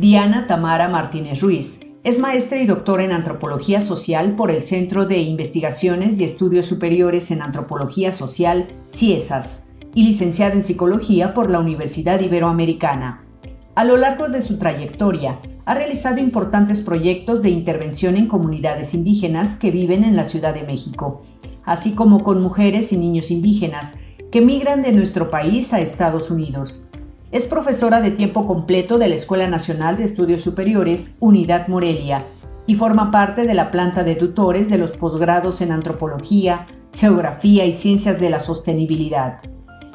Diana Tamara Martínez Ruiz es maestra y doctora en Antropología Social por el Centro de Investigaciones y Estudios Superiores en Antropología Social, CIESAS, y licenciada en Psicología por la Universidad Iberoamericana. A lo largo de su trayectoria, ha realizado importantes proyectos de intervención en comunidades indígenas que viven en la Ciudad de México, así como con mujeres y niños indígenas que migran de nuestro país a Estados Unidos. Es profesora de tiempo completo de la Escuela Nacional de Estudios Superiores, Unidad Morelia, y forma parte de la planta de tutores de los posgrados en Antropología, Geografía y Ciencias de la Sostenibilidad.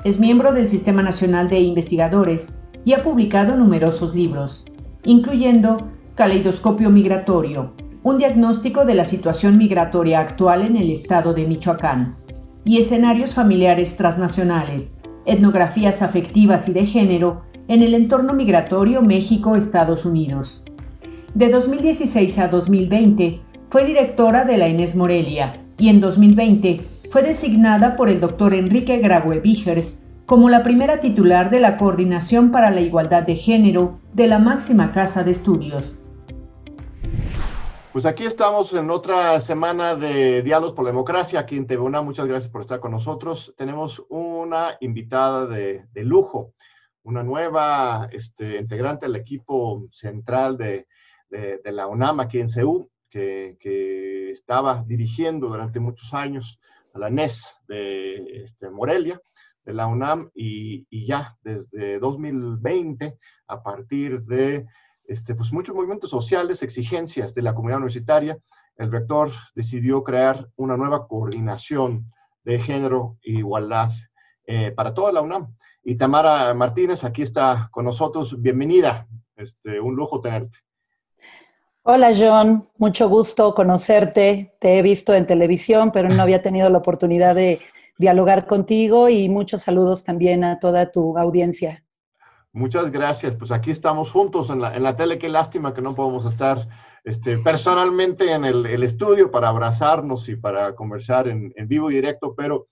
Es miembro del Sistema Nacional de Investigadores y ha publicado numerosos libros, incluyendo Caleidoscopio Migratorio, un diagnóstico de la situación migratoria actual en el estado de Michoacán, y Escenarios familiares transnacionales, etnografías afectivas y de género en el entorno migratorio México-Estados Unidos. De 2016 a 2020 fue directora de la ENES Morelia y en 2020 fue designada por el Dr. Enrique Graue Vigers como la primera titular de la Coordinación para la Igualdad de Género de la máxima casa de estudios. Pues aquí estamos en otra semana de Diálogos por la Democracia, aquí en TV UNAM. Muchas gracias por estar con nosotros. Tenemos una invitada de lujo, una nueva integrante del equipo central de la UNAM aquí en CEU, que estaba dirigiendo durante muchos años a la NES de Morelia, de la UNAM, y ya desde 2020, a partir de pues muchos movimientos sociales, exigencias de la comunidad universitaria, el rector decidió crear una nueva coordinación de género e igualdad para toda la UNAM. Y Tamara Martínez aquí está con nosotros. Bienvenida, un lujo tenerte. Hola John, mucho gusto conocerte. Te he visto en televisión, pero no había tenido la oportunidad de dialogar contigo, y muchos saludos también a toda tu audiencia. Muchas gracias. Pues aquí estamos juntos en la tele. Qué lástima que no podemos estar personalmente en el estudio para abrazarnos y para conversar en vivo y directo, pero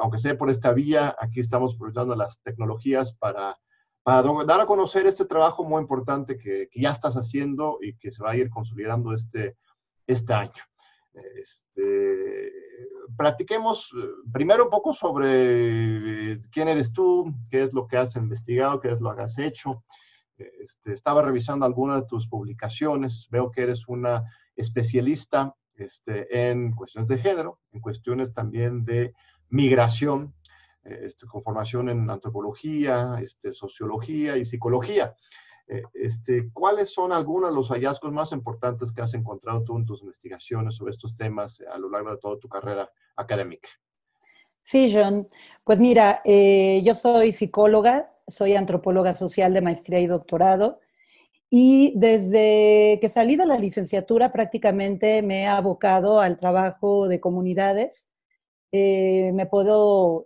aunque sea por esta vía, aquí estamos aprovechando las tecnologías para dar a conocer este trabajo muy importante que ya estás haciendo y que se va a ir consolidando este año. Platiquemos primero un poco sobre quién eres tú, qué es lo que has investigado, qué es lo que has hecho. Estaba revisando algunas de tus publicaciones, veo que eres una especialista en cuestiones de género, en cuestiones también de migración, con formación en antropología, sociología y psicología. ¿Cuáles son algunos de los hallazgos más importantes que has encontrado tú en tus investigaciones sobre estos temas a lo largo de toda tu carrera académica? Sí, John. Pues mira, yo soy psicóloga, soy antropóloga social de maestría y doctorado, y desde que salí de la licenciatura prácticamente me he abocado al trabajo de comunidades. Me puedo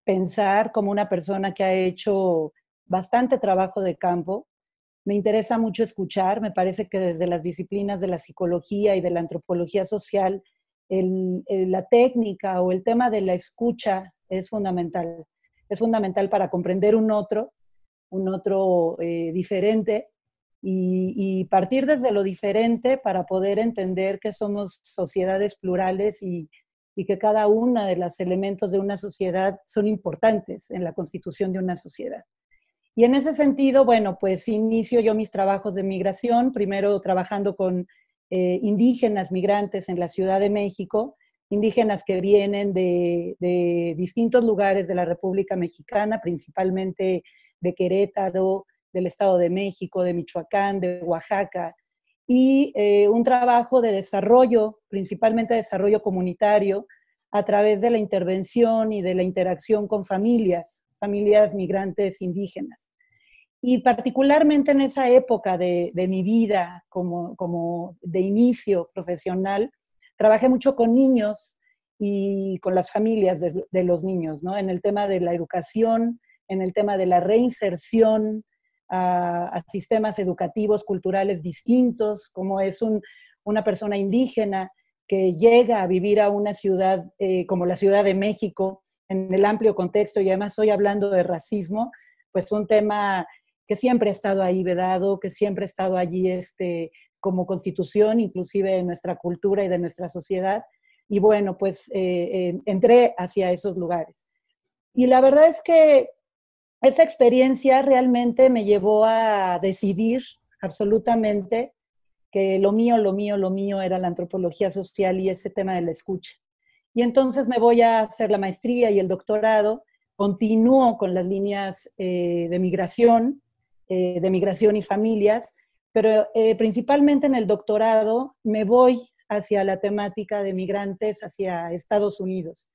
pensar como una persona que ha hecho bastante trabajo de campo. Me interesa mucho escuchar. Me parece que desde las disciplinas de la psicología y de la antropología social, la técnica o el tema de la escucha es fundamental. Es fundamental para comprender un otro diferente, y partir desde lo diferente para poder entender que somos sociedades plurales, y que cada uno de los elementos de una sociedad son importantes en la constitución de una sociedad. Y en ese sentido, bueno, pues inicio yo mis trabajos de migración, primero trabajando con indígenas migrantes en la Ciudad de México, indígenas que vienen de distintos lugares de la República Mexicana, principalmente de Querétaro, del Estado de México, de Michoacán, de Oaxaca, y un trabajo de desarrollo, principalmente desarrollo comunitario, a través de la intervención y de la interacción con familias migrantes indígenas. Y particularmente en esa época de mi vida, como de inicio profesional, trabajé mucho con niños y con las familias de los niños, ¿no? En el tema de la educación, en el tema de la reinserción a sistemas educativos culturales distintos, como es una persona indígena que llega a vivir a una ciudad como la Ciudad de México, en el amplio contexto, y además hoy hablando de racismo, pues un tema que siempre ha estado ahí vedado, que siempre ha estado allí como constitución, inclusive de nuestra cultura y de nuestra sociedad. Y bueno, pues entré hacia esos lugares. Y la verdad es que esa experiencia realmente me llevó a decidir absolutamente que lo mío era la antropología social y ese tema de la escucha. Y entonces me voy a hacer la maestría y el doctorado, continúo con las líneas de migración y familias, pero principalmente en el doctorado me voy hacia la temática de migrantes hacia Estados Unidos.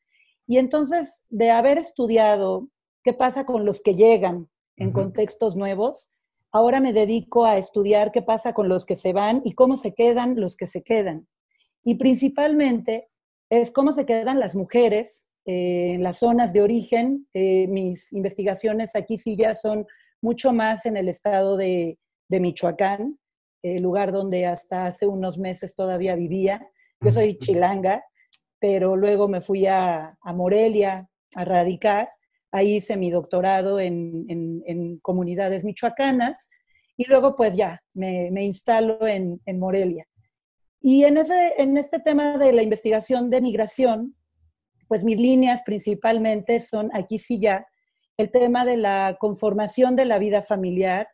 Y entonces, de haber estudiado qué pasa con los que llegan en contextos nuevos, ahora me dedico a estudiar qué pasa con los que se van y cómo se quedan los que se quedan. Y principalmente es cómo se quedan las mujeres en las zonas de origen. Mis investigaciones aquí sí ya son mucho más en el estado de Michoacán, el lugar donde hasta hace unos meses todavía vivía. Yo soy chilanga, pero luego me fui a Morelia a radicar. Ahí hice mi doctorado en comunidades michoacanas y luego pues ya me instalo en Morelia. Y en este tema de la investigación de migración, pues mis líneas principalmente son aquí sí ya el tema de la conformación de la vida familiar,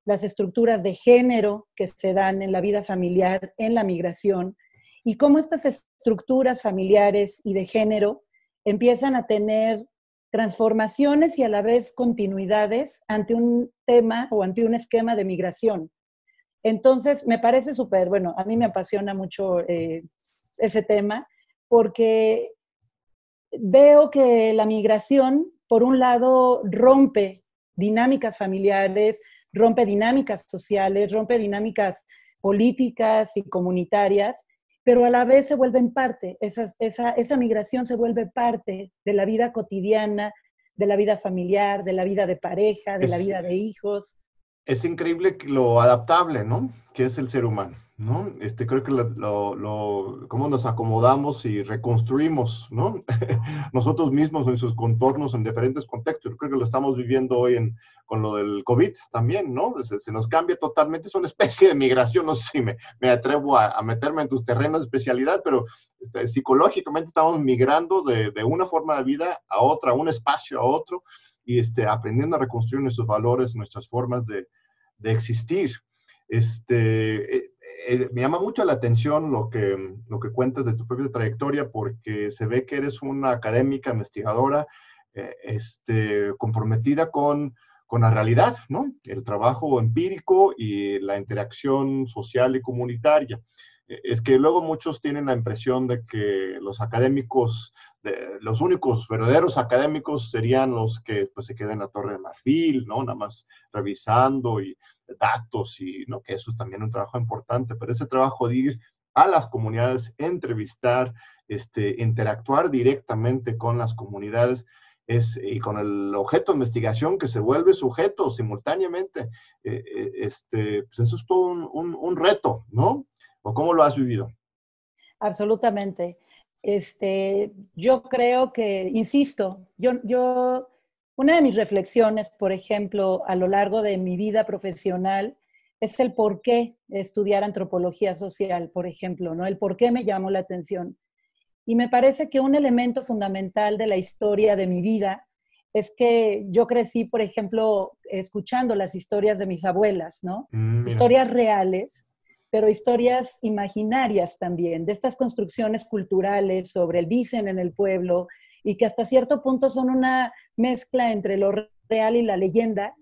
las estructuras de género que se dan en la vida familiar, en la migración, y cómo estas estructuras familiares y de género empiezan a tener transformaciones y a la vez continuidades ante un tema o ante un esquema de migración. Entonces, me parece súper, bueno, a mí me apasiona mucho ese tema porque veo que la migración, por un lado, rompe dinámicas familiares, rompe dinámicas sociales, rompe dinámicas políticas y comunitarias, pero a la vez se vuelven parte, esa migración se vuelve parte de la vida cotidiana, de la vida familiar, de la vida de pareja, de la vida de hijos. Es increíble lo adaptable, ¿no? Que es el ser humano, ¿no? Creo que cómo nos acomodamos y reconstruimos, ¿no? Nosotros mismos en sus contornos en diferentes contextos. Creo que lo estamos viviendo hoy con lo del COVID también, ¿no? Se nos cambia totalmente, es una especie de migración. No sé si me atrevo a meterme en tus terrenos de especialidad, pero psicológicamente estamos migrando de una forma de vida a otra, un espacio a otro, y aprendiendo a reconstruir nuestros valores, nuestras formas de existir. Me llama mucho la atención lo que cuentas de tu propia trayectoria, porque se ve que eres una académica, investigadora, comprometida con la realidad, ¿no? El trabajo empírico y la interacción social y comunitaria. Es que luego muchos tienen la impresión de que los académicos, los únicos verdaderos académicos serían los que pues, se quedan en la Torre de Marfil, ¿no? Nada más revisando y datos, y ¿no? Que eso es también un trabajo importante, pero ese trabajo de ir a las comunidades, entrevistar, interactuar directamente con las comunidades, y con el objeto de investigación que se vuelve sujeto simultáneamente, pues eso es todo un reto, ¿no? ¿O cómo lo has vivido? Absolutamente. Yo creo que, insisto, una de mis reflexiones, por ejemplo, a lo largo de mi vida profesional, es el por qué estudiar antropología social, por ejemplo, ¿no? El por qué me llamó la atención. Y me parece que un elemento fundamental de la historia de mi vida es que yo crecí, por ejemplo, escuchando las historias de mis abuelas, ¿no? Historias reales, pero historias imaginarias también, de estas construcciones culturales sobre el dicen en el pueblo, y que hasta cierto punto son una mezcla entre lo real y la leyenda.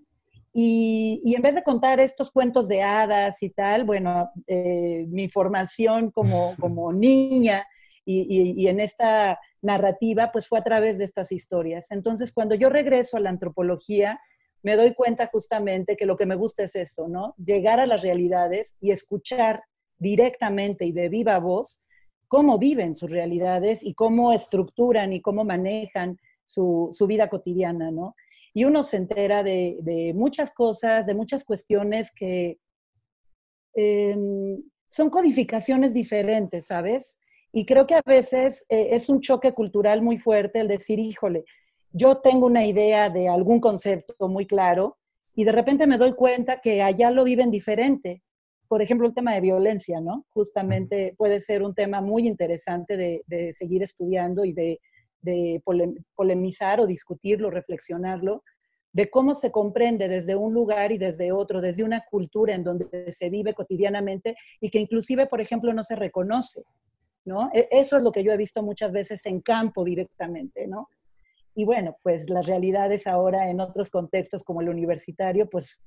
Y en vez de contar estos cuentos de hadas y tal, bueno, mi formación como niña y en esta narrativa, pues fue a través de estas historias. Entonces, cuando yo regreso a la antropología, me doy cuenta justamente que lo que me gusta es esto, ¿no? Llegar a las realidades y escuchar directamente y de viva voz cómo viven sus realidades y cómo estructuran y cómo manejan su vida cotidiana, ¿no? Y uno se entera de muchas cosas, de muchas cuestiones que son codificaciones diferentes, ¿sabes? Y creo que a veces es un choque cultural muy fuerte el decir, híjole, yo tengo una idea de algún concepto muy claro y de repente me doy cuenta que allá lo viven diferente. Por ejemplo, el tema de violencia, ¿no? Justamente puede ser un tema muy interesante de seguir estudiando y de polemizar o discutirlo, reflexionarlo, de cómo se comprende desde un lugar y desde otro, desde una cultura en donde se vive cotidianamente y que inclusive, por ejemplo, no se reconoce, ¿no? Eso es lo que yo he visto muchas veces en campo directamente, ¿no? Y bueno, pues las realidades ahora en otros contextos como el universitario, pues,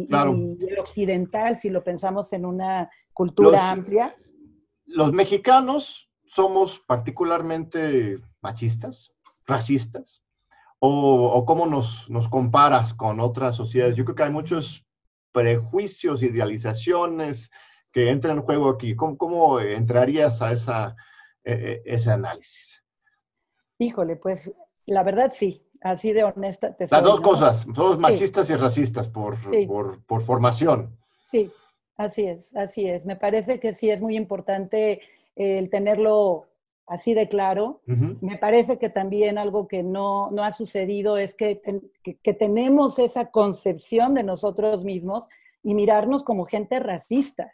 Claro. y el occidental, si lo pensamos en una cultura Los, amplia. los mexicanos somos particularmente machistas, racistas, o cómo nos comparas con otras sociedades. Yo creo que hay muchos prejuicios, idealizaciones que entran en juego aquí. ¿Cómo entrarías a ese análisis? Híjole, pues la verdad sí, así de honesta te Las soy, dos ¿no? cosas, somos Sí, machistas y racistas sí, por formación. sí, así es, así es. Me parece que sí es muy importante el tenerlo así de claro. Ujú. Me parece que también algo que no ha sucedido es que tenemos esa concepción de nosotros mismos y mirarnos como gente racista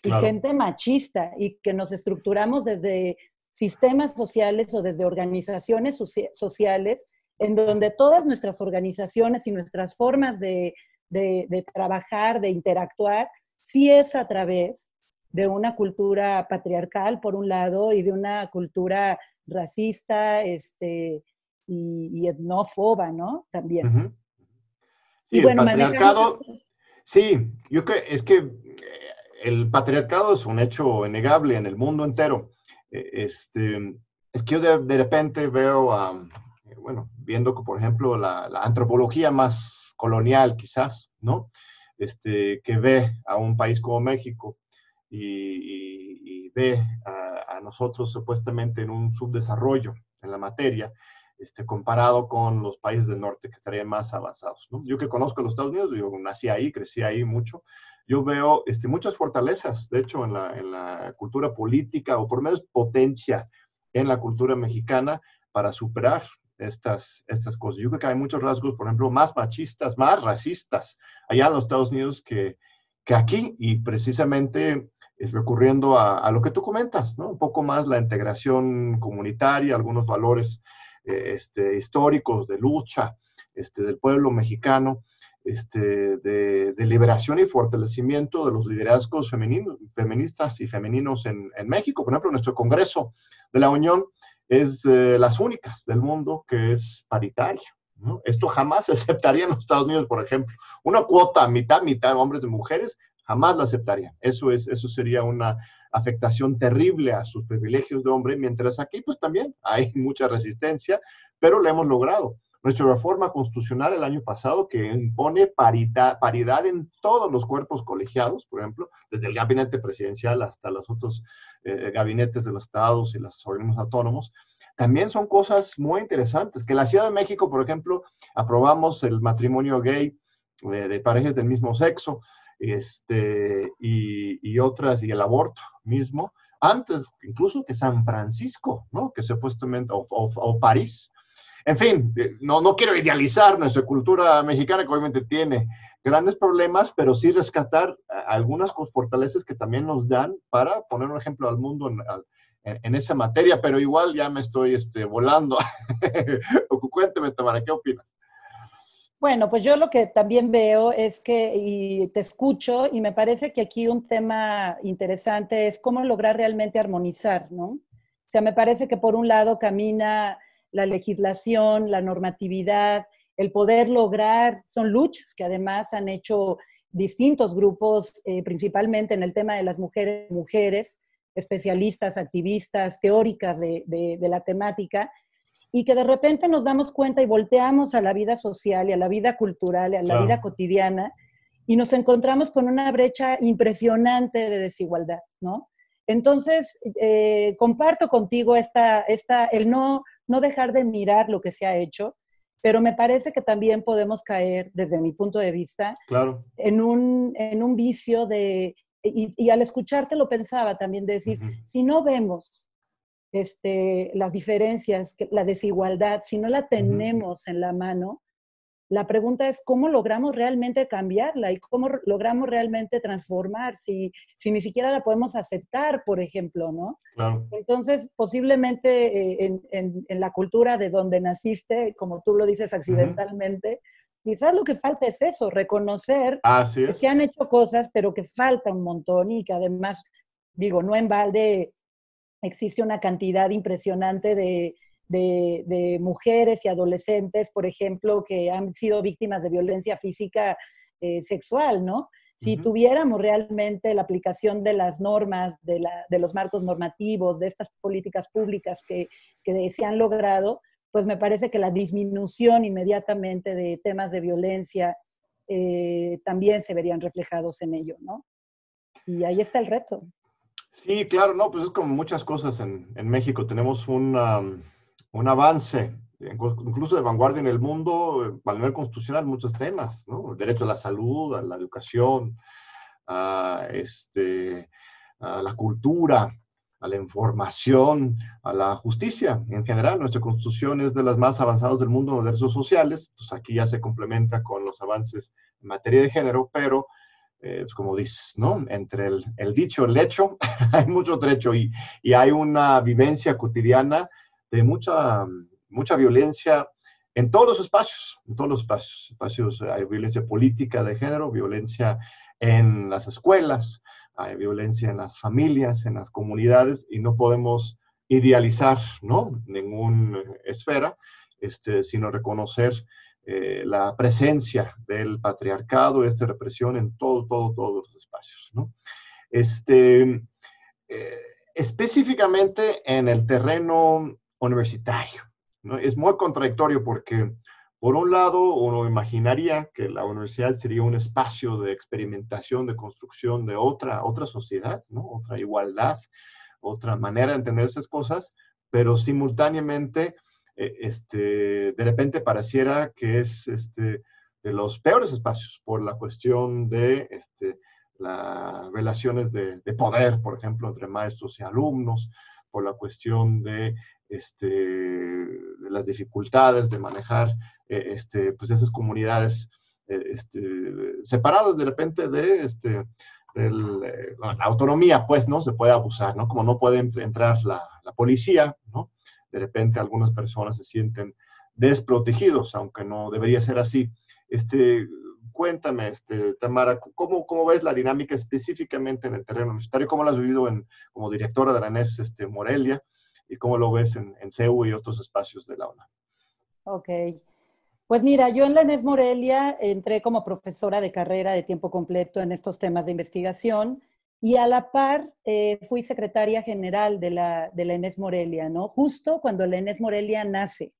y Claro. gente machista y que nos estructuramos desde sistemas sociales o desde organizaciones sociales en donde todas nuestras organizaciones y nuestras formas de trabajar, de interactuar, sí es a través de una cultura patriarcal, por un lado, y de una cultura racista y etnófoba, ¿no? También. Ujú. Y Sí, el bueno, manejamos patriarcado, esto. sí, yo creo, es que el patriarcado es un hecho innegable en el mundo entero. Es que yo de repente veo, bueno, viendo que, por ejemplo, la antropología más colonial, quizás, ¿no? Que ve a un país como México y ve a nosotros supuestamente en un subdesarrollo en la materia, comparado con los países del norte que estarían más avanzados, ¿no? Yo que conozco los Estados Unidos, yo nací ahí, crecí ahí mucho, yo veo muchas fortalezas, de hecho, en la cultura política, o por lo menos potencia en la cultura mexicana para superar estas cosas. Yo creo que hay muchos rasgos, por ejemplo, más machistas, más racistas allá en los Estados Unidos que aquí, y precisamente es recurriendo a lo que tú comentas, ¿no? Un poco más la integración comunitaria, algunos valores históricos de lucha del pueblo mexicano, de liberación y fortalecimiento de los liderazgos feministas y femeninos en México. Por ejemplo, nuestro Congreso de la Unión es de las únicas del mundo que es paritaria, ¿no? Esto jamás se aceptaría en los Estados Unidos, por ejemplo. Una cuota mitad de hombres y mujeres, jamás la aceptaría. Eso sería una afectación terrible a sus privilegios de hombre, mientras aquí pues también hay mucha resistencia, pero lo hemos logrado. Nuestra reforma constitucional el año pasado, que impone paridad en todos los cuerpos colegiados, por ejemplo, desde el gabinete presidencial hasta los otros gabinetes de los estados y los organismos autónomos, también son cosas muy interesantes. Que en la Ciudad de México, por ejemplo, aprobamos el matrimonio gay de parejas del mismo sexo, y otras, y el aborto mismo, antes incluso que San Francisco, ¿no? Que supuestamente, o París. En fin, no quiero idealizar nuestra cultura mexicana, que obviamente tiene grandes problemas, pero sí rescatar algunas fortalezas que también nos dan para poner un ejemplo al mundo en esa materia, pero igual ya me estoy volando. Cuénteme, Tamara, ¿qué opinas? Bueno, pues yo lo que también veo es que, y te escucho, y me parece que aquí un tema interesante es cómo lograr realmente armonizar, ¿no? O sea, me parece que por un lado camina la legislación, la normatividad, el poder lograr, son luchas que además han hecho distintos grupos, principalmente en el tema de las mujeres, especialistas, activistas, teóricas de la temática, y que de repente nos damos cuenta y volteamos a la vida social y a la vida cultural y a la vida Claro. cotidiana y nos encontramos con una brecha impresionante de desigualdad, ¿no? Entonces, comparto contigo el no dejar de mirar lo que se ha hecho, pero me parece que también podemos caer, desde mi punto de vista, Claro. en un vicio y al escucharte lo pensaba también, de decir, Uh-huh. si no vemos las diferencias, la desigualdad, si no la Uh-huh. tenemos en la mano, La pregunta es cómo logramos realmente cambiarla y cómo logramos realmente transformar, si ni siquiera la podemos aceptar, por ejemplo, ¿no? Claro. Entonces, posiblemente en la cultura de donde naciste, como tú lo dices Ujú. accidentalmente, quizás lo que falta es eso, reconocer Así que se han es. hecho cosas, pero que falta un montón y que además, digo, no en balde existe una cantidad impresionante de mujeres y adolescentes, por ejemplo, que han sido víctimas de violencia física sexual, ¿no? Si Ujú. tuviéramos realmente la aplicación de las normas, de los marcos normativos, de estas políticas públicas que se han logrado, pues me parece que la disminución inmediatamente de temas de violencia también se verían reflejados en ello, ¿no? Y ahí está el reto. Sí, claro, no, pues es como muchas cosas en México. Tenemos un avance, incluso de vanguardia en el mundo, a nivel constitucional, muchos temas, ¿no? El derecho a la salud, a la educación, a, a la cultura, a la información, a la justicia en general. Nuestra constitución es de las más avanzadas del mundo en derechos sociales, pues aquí ya se complementa con los avances en materia de género, pero pues como dices, ¿no? Entre el dicho y el hecho hay mucho trecho y hay una vivencia cotidiana de mucha violencia en todos los espacios, en todos los espacios. Espacios hay violencia política de género, violencia en las escuelas, hay violencia en las familias, en las comunidades, y no podemos idealizar, ¿no? Ninguna esfera, sino reconocer la presencia del patriarcado, esta represión en todos los espacios, ¿no? Este, eh, Específicamente en el terreno universitario, ¿no? Es muy contradictorio porque, por un lado, uno imaginaría que la universidad sería un espacio de experimentación, de construcción de otra sociedad, ¿no? Otra igualdad, otra manera de entender esas cosas, pero simultáneamente, de repente pareciera que es de los peores espacios por la cuestión de las relaciones de poder, por ejemplo, entre maestros y alumnos, por la cuestión de las dificultades de manejar pues esas comunidades separadas de repente la autonomía, pues, ¿no? Se puede abusar, ¿no? Como no puede entrar la policía, ¿no? De repente algunas personas se sienten desprotegidos, aunque no debería ser así. Este, Cuéntame, Tamara, ¿cómo ves la dinámica específicamente en el terreno universitario? ¿Cómo lo has vivido como directora de la ANES Morelia? ¿Y cómo lo ves en CEU y otros espacios de la UNAM? Ok. Pues mira, yo en la ENES Morelia entré como profesora de carrera de tiempo completo en estos temas de investigación y a la par fui secretaria general de la ENES Morelia, ¿no? Justo cuando la ENES Morelia nace.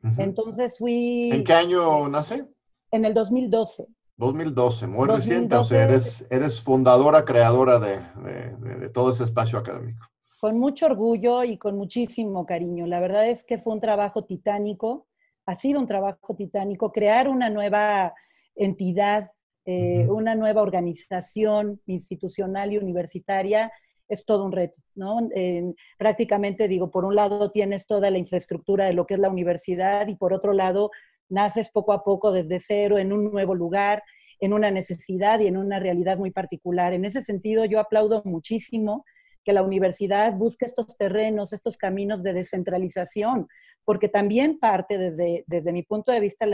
Ujú. Entonces ¿En qué fui año nace? en el 2012. 2012, muy reciente, o sea, 2012 eres fundadora, creadora de todo ese espacio académico. con mucho orgullo y con muchísimo cariño. La verdad es que fue un trabajo titánico, ha sido un trabajo titánico crear una nueva entidad, Ujú. una nueva organización institucional y universitaria es todo un reto, ¿no? Prácticamente digo, por un lado tienes toda la infraestructura de lo que es la universidad y por otro lado naces poco a poco desde cero en un nuevo lugar, en una necesidad y en una realidad muy particular. En ese sentido, yo aplaudo muchísimo que la universidad busque estos terrenos, estos caminos de descentralización, porque también parte desde mi punto de vista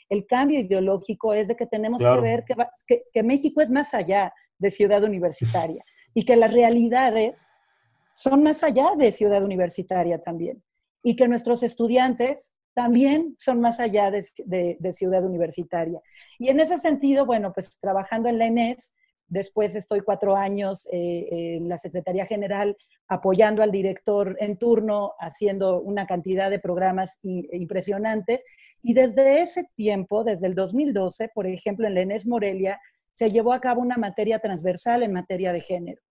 el cambio ideológico es de que tenemos que Claro, ver que México es más allá de ciudad universitaria y que las realidades son más allá de ciudad universitaria también y que nuestros estudiantes también son más allá de ciudad universitaria. Y en ese sentido, bueno, pues trabajando en la ENES, después estoy 4 años en la Secretaría General apoyando al director en turno, haciendo una cantidad de programas impresionantes. Y desde ese tiempo, desde el 2012, por ejemplo, en la ENES Morelia, se llevó a cabo una materia transversal en materia de género.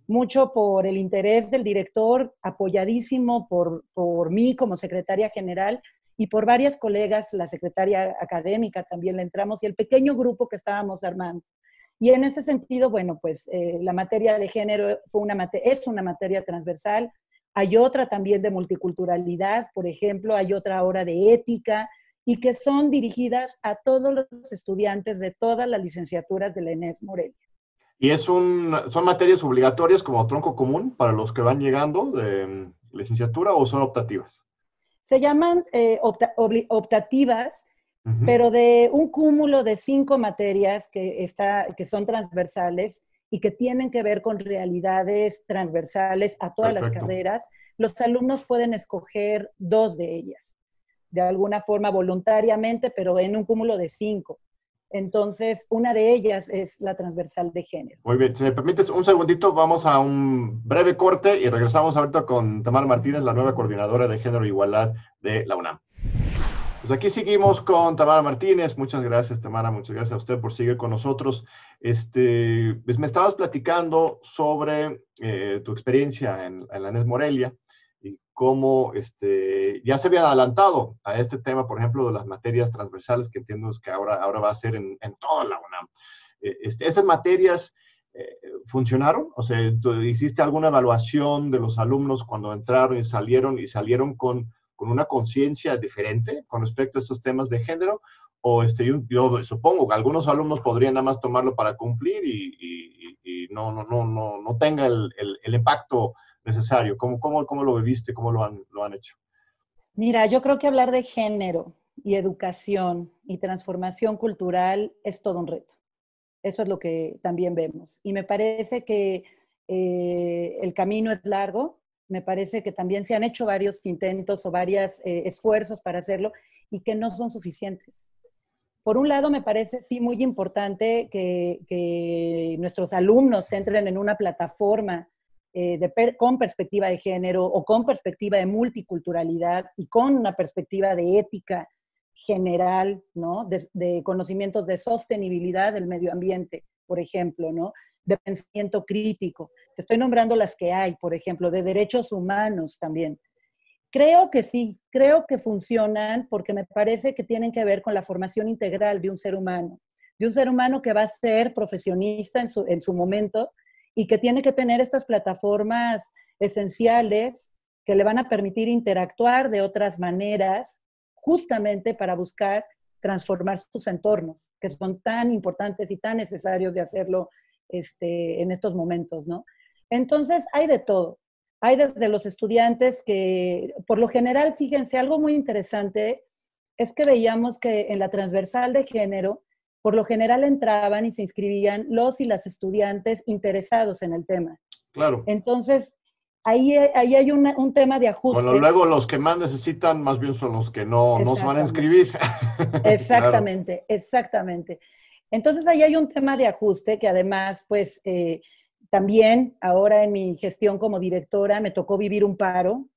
Mucho por el interés del director, apoyadísimo por mí como secretaria general y por varias colegas, la secretaria académica también le entramos y el pequeño grupo que estábamos armando. Y en ese sentido, bueno, pues la materia de género es una materia transversal. Hay otra también de multiculturalidad, por ejemplo, hay otra ahora de ética, y que son dirigidas a todos los estudiantes de todas las licenciaturas de la ENES Morelia. ¿Y son materias obligatorias como tronco común para los que van llegando de licenciatura o son optativas? Se llaman optativas, Uh-huh. pero de un cúmulo de 5 materias que son transversales y que tienen que ver con realidades transversales a todas las Perfecto. carreras, los alumnos pueden escoger 2 de ellas, de alguna forma voluntariamente, pero en un cúmulo de 5. Entonces, una de ellas es la transversal de género. Muy bien, si me permites un segundito, vamos a un breve corte y regresamos ahorita con Tamara Martínez, la nueva coordinadora de Género e Igualdad de la UNAM. Pues aquí seguimos con Tamara Martínez. Muchas gracias, Tamara. Muchas gracias a usted por seguir con nosotros. Pues me estabas platicando sobre tu experiencia en la ENES Morelia y cómo ya se había adelantado a este tema, por ejemplo, de las materias transversales, que entiendo es que ahora va a ser en toda la UNAM. ¿Esas materias funcionaron? O sea, ¿tú hiciste alguna evaluación de los alumnos cuando entraron y salieron con una conciencia diferente con respecto a estos temas de género? O yo supongo que algunos alumnos podrían nada más tomarlo para cumplir y no tenga el impacto necesario. ¿Cómo lo viviste? ¿Cómo lo han hecho? Mira, yo creo que hablar de género y educación y transformación cultural es todo un reto. Eso es lo que también vemos. Y me parece que el camino es largo. Me parece que también se han hecho varios intentos o varios esfuerzos para hacerlo y que no son suficientes. Por un lado, me parece sí muy importante que nuestros alumnos entren en una plataforma con perspectiva de género o con perspectiva de multiculturalidad y con una perspectiva de ética general, ¿no? De conocimientos de sostenibilidad del medio ambiente, por ejemplo, ¿no? De pensamiento crítico. Te estoy nombrando las que hay, por ejemplo, de derechos humanos también. Creo que sí, creo que funcionan porque me parece que tienen que ver con la formación integral de un ser humano que va a ser profesionista en su momento y que tiene que tener estas plataformas esenciales que le van a permitir interactuar de otras maneras justamente para buscar transformar sus entornos, que son tan importantes y tan necesarios de hacerlo en estos momentos, ¿no? Entonces, hay de todo. Hay desde los estudiantes que, por lo general, fíjense, algo muy interesante es que veíamos que en la transversal de género, por lo general entraban y se inscribían los y las estudiantes interesados en el tema. Claro. Entonces, ahí hay un tema de ajuste. Bueno, luego los que más necesitan más bien son los que no se van a inscribir. Exactamente, Claro. exactamente. Entonces ahí hay un tema de ajuste que además, pues, también ahora en mi gestión como directora me tocó vivir un paro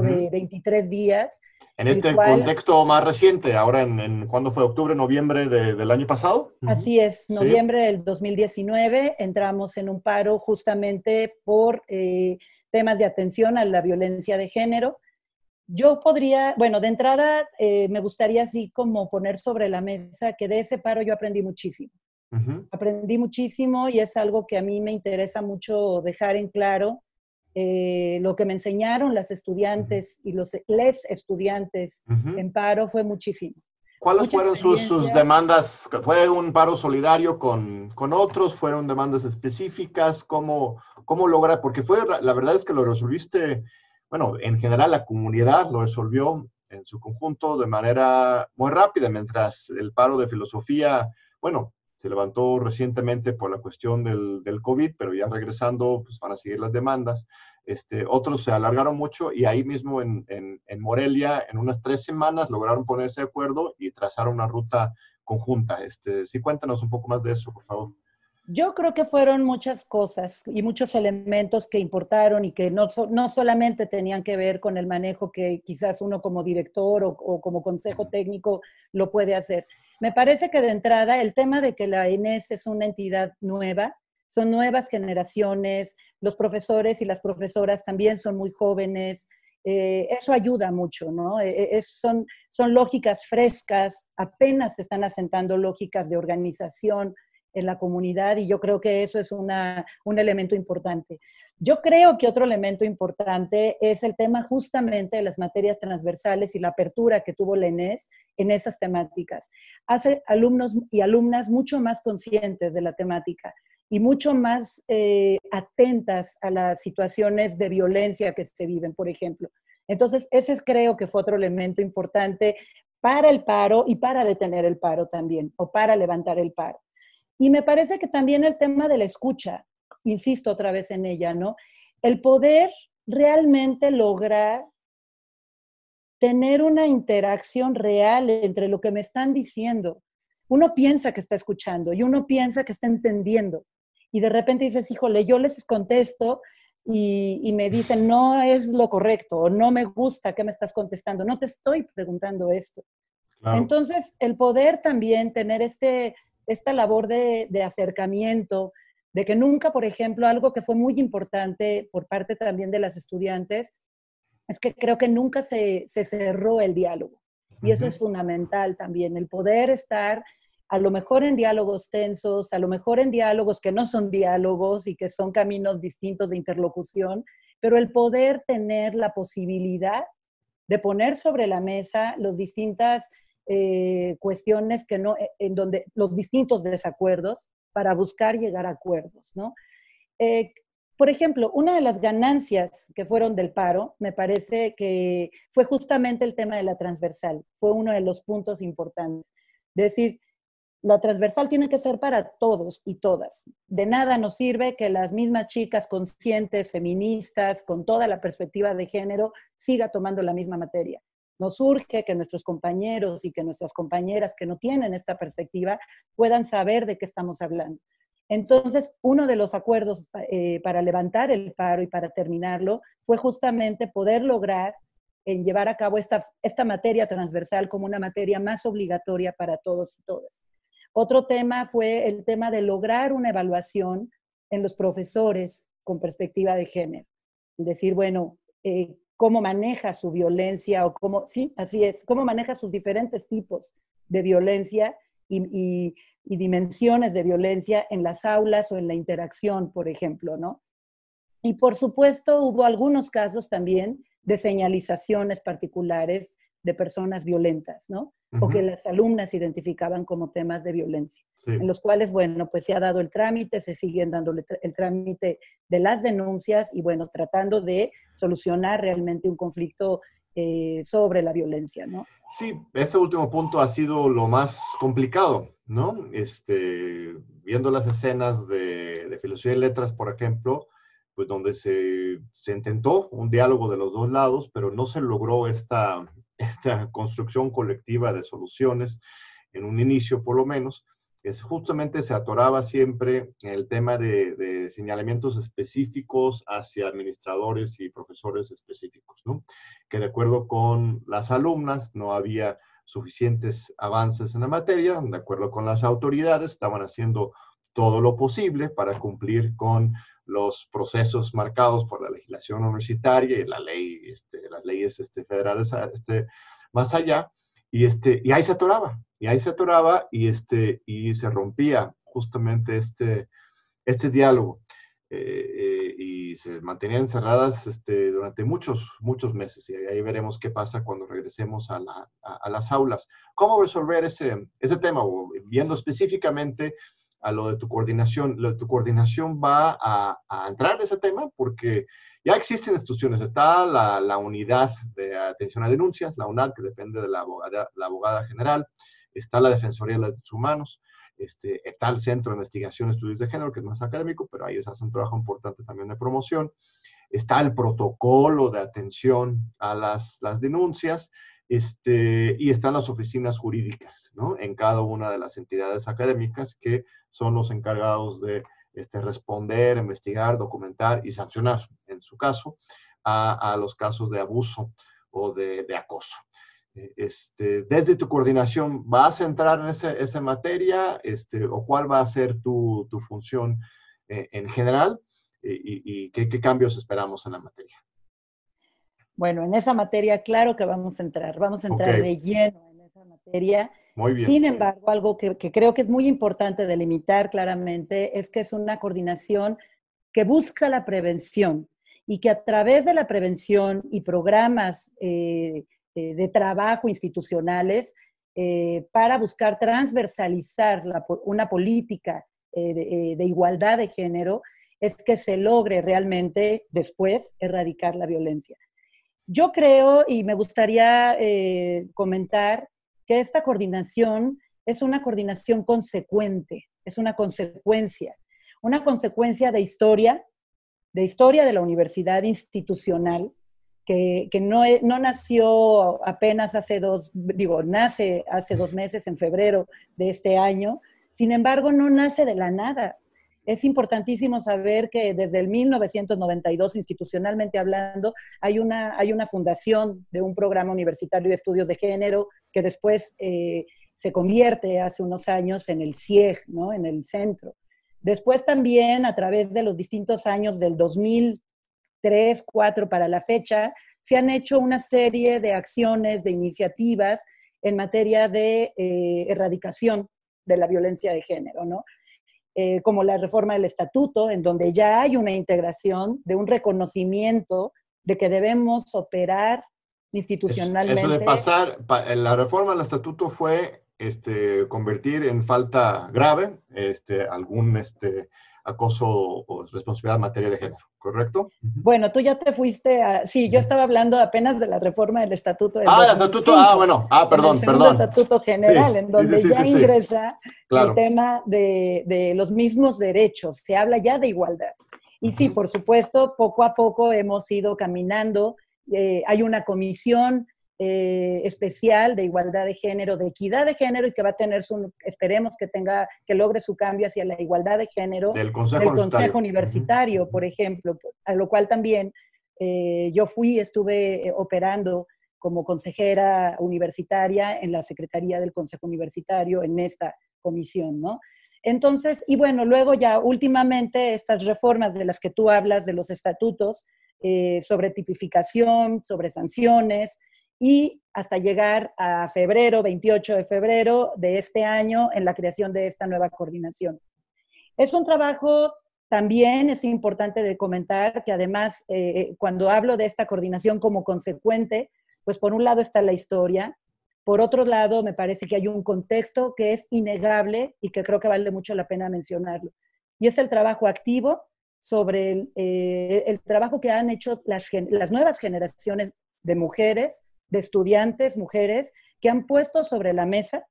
de 23 días. En este contexto más reciente, ahora ¿cuándo fue? ¿Octubre, noviembre del año pasado? Así es, noviembre ¿Sí? del 2019 entramos en un paro justamente por temas de atención a la violencia de género. Yo podría, bueno, de entrada me gustaría así como poner sobre la mesa que de ese paro yo aprendí muchísimo. Aprendí muchísimo y es algo que a mí me interesa mucho dejar en claro. Lo que me enseñaron las estudiantes y les estudiantes en paro fue muchísimo. ¿Cuáles Mucha fueron sus demandas? ¿Fue un paro solidario con otros? ¿Fueron demandas específicas? ¿Cómo lograr? Porque la verdad es que lo resolviste, bueno, en general la comunidad lo resolvió en su conjunto de manera muy rápida, mientras el paro de filosofía, bueno, se levantó recientemente por la cuestión del COVID, pero ya regresando, pues van a seguir las demandas. Otros se alargaron mucho y ahí mismo en Morelia, en unas 3 semanas, lograron ponerse de acuerdo y trazaron una ruta conjunta. Sí, cuéntanos un poco más de eso, por favor. Yo creo que fueron muchas cosas y muchos elementos que importaron y que no solamente tenían que ver con el manejo que quizás uno como director o como consejo técnico lo puede hacer. Me parece que de entrada el tema de que la ENES es una entidad nueva, son nuevas generaciones, los profesores y las profesoras también son muy jóvenes, eso ayuda mucho, ¿no? Son lógicas frescas, apenas se están asentando lógicas de organización en la comunidad, y yo creo que eso es un elemento importante. Yo creo que otro elemento importante es el tema justamente de las materias transversales y la apertura que tuvo la ENES en esas temáticas. Hace alumnos y alumnas mucho más conscientes de la temática y mucho más atentas a las situaciones de violencia que se viven, por ejemplo. Entonces, ese creo que fue otro elemento importante para el paro y para detener el paro también, o para levantar el paro. Y me parece que también el tema de la escucha, insisto otra vez en ella, ¿no? El poder realmente lograr tener una interacción real entre lo que me están diciendo. Uno piensa que está escuchando y uno piensa que está entendiendo. Y de repente dices, híjole, yo les contesto y me dicen, no es lo correcto, o no me gusta que me estás contestando, no te estoy preguntando esto. Claro. Entonces, el poder también tener esta labor de acercamiento, de que nunca, por ejemplo, algo que fue muy importante por parte también de las estudiantes, es que creo que nunca se cerró el diálogo. Y eso es fundamental también, el poder estar a lo mejor en diálogos tensos, a lo mejor en diálogos que no son diálogos y que son caminos distintos de interlocución, pero el poder tener la posibilidad de poner sobre la mesa las distintas cuestiones que no, en donde los distintos desacuerdos para buscar llegar a acuerdos, ¿no? Por ejemplo, una de las ganancias que fueron del paro, me parece que fue justamente el tema de la transversal. Fue uno de los puntos importantes. Es decir, la transversal tiene que ser para todos y todas. De nada nos sirve que las mismas chicas conscientes, feministas, con toda la perspectiva de género, siga tomando la misma materia. Nos urge que nuestros compañeros y que nuestras compañeras que no tienen esta perspectiva puedan saber de qué estamos hablando. Entonces, uno de los acuerdos para levantar el paro y para terminarlo fue justamente poder lograr llevar a cabo esta materia transversal como una materia más obligatoria para todos y todas. Otro tema fue el tema de lograr una evaluación en los profesores con perspectiva de género. Es decir, bueno, cómo maneja su violencia o cómo, sí, así es, cómo maneja sus diferentes tipos de violencia y dimensiones de violencia en las aulas o en la interacción, por ejemplo, ¿no? Y por supuesto hubo algunos casos también de señalizaciones particulares de personas violentas, ¿no? O que las alumnas identificaban como temas de violencia, en los cuales, bueno, pues se ha dado el trámite, se siguen dando el trámite de las denuncias y, bueno, tratando de solucionar realmente un conflicto sobre la violencia, ¿no? Sí, ese último punto ha sido lo más complicado, ¿no? Viendo las escenas de Filosofía y Letras, por ejemplo, pues donde se intentó un diálogo de los dos lados, pero no se logró esta construcción colectiva de soluciones en un inicio, por lo menos. Justamente se atoraba siempre en el tema de señalamientos específicos hacia administradores y profesores específicos, ¿no? Que de acuerdo con las alumnas no había suficientes avances en la materia, de acuerdo con las autoridades estaban haciendo todo lo posible para cumplir con los procesos marcados por la legislación universitaria y la ley, las leyes federales más allá, y ahí se atoraba, y se rompía justamente este diálogo, y se mantenían encerradas durante muchos meses, y ahí veremos qué pasa cuando regresemos a las aulas. ¿Cómo resolver ese tema? O viendo específicamente a lo de tu coordinación. Tu coordinación va a entrar en ese tema porque ya existen instituciones. Está la unidad de atención a denuncias, la UNAD, que depende de la abogada general. Está la Defensoría de los Derechos Humanos. Está el Centro de Investigación y Estudios de Género, que es más académico, pero ahí se hace un trabajo importante también de promoción. Está el protocolo de atención a las denuncias. Y están las oficinas jurídicas, ¿no? En cada una de las entidades académicas que son los encargados de responder, investigar, documentar y sancionar, en su caso, a los casos de abuso o de acoso. Desde tu coordinación, ¿vas a entrar en esa materia? ¿O cuál va a ser tu función en general? ¿Y qué cambios esperamos en la materia? Bueno, en esa materia, claro que vamos a entrar de lleno en esa materia. Muy bien. Sin embargo, algo que creo que es muy importante delimitar claramente es que es una coordinación que busca la prevención y que a través de la prevención y programas de trabajo institucionales para buscar transversalizar una política de igualdad de género, es que se logre realmente después erradicar la violencia. Yo creo, y me gustaría comentar, que esta coordinación es una coordinación consecuente, es una consecuencia de historia de la universidad institucional, que no nació apenas nace hace 2 meses, en febrero de este año, sin embargo, no nace de la nada. Es importantísimo saber que desde el 1992, institucionalmente hablando, hay una fundación de un programa universitario de estudios de género que después se convierte hace unos años en el CIEG, ¿no? En el centro. Después también, a través de los distintos años del 2003, 2004 para la fecha, se han hecho una serie de acciones, de iniciativas en materia de erradicación de la violencia de género, ¿no? Como la reforma del estatuto, en donde ya hay una integración de un reconocimiento de que debemos operar Eso de institucionalmente. pasar, la reforma del estatuto fue convertir en falta grave algún acoso o responsabilidad en materia de género, ¿correcto? Bueno, tú ya te fuiste a... Sí, yo estaba hablando apenas de la reforma del Estatuto del el 2005, estatuto, bueno, en el perdón, segundo perdón. Estatuto General, en donde ya Sí, ingresa el claro. tema de los mismos derechos, se habla ya de igualdad. Y sí, por supuesto, poco a poco hemos ido caminando. Hay una comisión especial de igualdad de género, de equidad de género, y que va a tener esperemos que logre su cambio hacia la igualdad de género Del Consejo del Universitario. Consejo Universitario, por ejemplo, a lo cual también yo estuve operando como consejera universitaria en la Secretaría del Consejo Universitario en esta comisión, ¿no? Entonces, y bueno, luego ya últimamente estas reformas de las que tú hablas, de los estatutos, sobre tipificación, sobre sanciones, y hasta llegar a febrero, 28 de febrero de este año, en la creación de esta nueva coordinación. Es un trabajo, también es importante de comentar que además, cuando hablo de esta coordinación como consecuente, pues por un lado está la historia, por otro lado me parece que hay un contexto que es innegable y que creo que vale mucho la pena mencionarlo. Y es el trabajo activo sobre el trabajo que han hecho las nuevas generaciones de mujeres, de estudiantes, mujeres, que han puesto sobre la mesa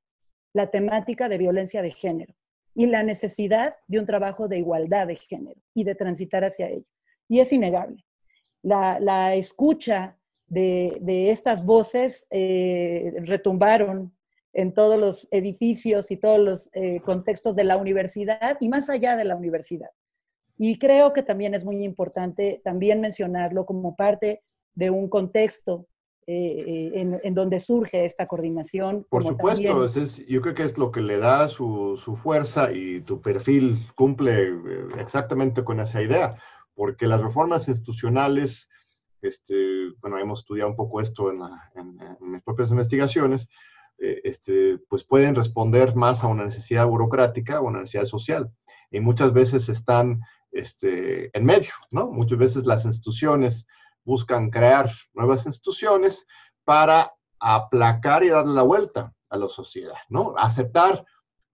la temática de violencia de género y la necesidad de un trabajo de igualdad de género y de transitar hacia ello. Y es innegable. La escucha de estas voces retumbaron en todos los edificios y todos los contextos de la universidad y más allá de la universidad. Y creo que también es muy importante también mencionarlo como parte de un contexto en donde surge esta coordinación. Por como supuesto, también, yo creo que es lo que le da su fuerza, y tu perfil cumple exactamente con esa idea, porque las reformas institucionales, bueno, hemos estudiado un poco esto en mis propias investigaciones, pues pueden responder más a una necesidad burocrática o una necesidad social, y muchas veces están en medio, ¿no? Muchas veces las instituciones buscan crear nuevas instituciones para aplacar y darle la vuelta a la sociedad, ¿no? Aceptar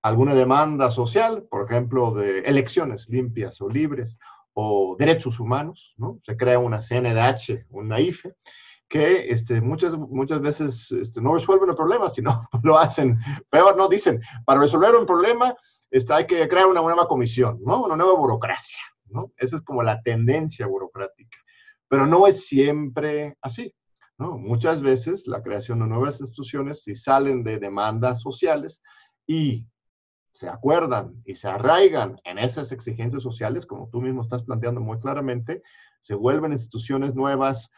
alguna demanda social, por ejemplo, de elecciones limpias o libres, o derechos humanos, ¿no? Se crea una CNDH, una IFE, que muchas veces no resuelven el problema, sino lo hacen peor, ¿no? Dicen, para resolver un problema hay que crear una nueva comisión, ¿no? Una nueva burocracia, ¿no? Esa es como la tendencia burocrática. Pero no es siempre así, ¿no? Muchas veces la creación de nuevas instituciones, si salen de demandas sociales y se acuerdan y se arraigan en esas exigencias sociales, como tú mismo estás planteando muy claramente, se vuelven instituciones nuevas,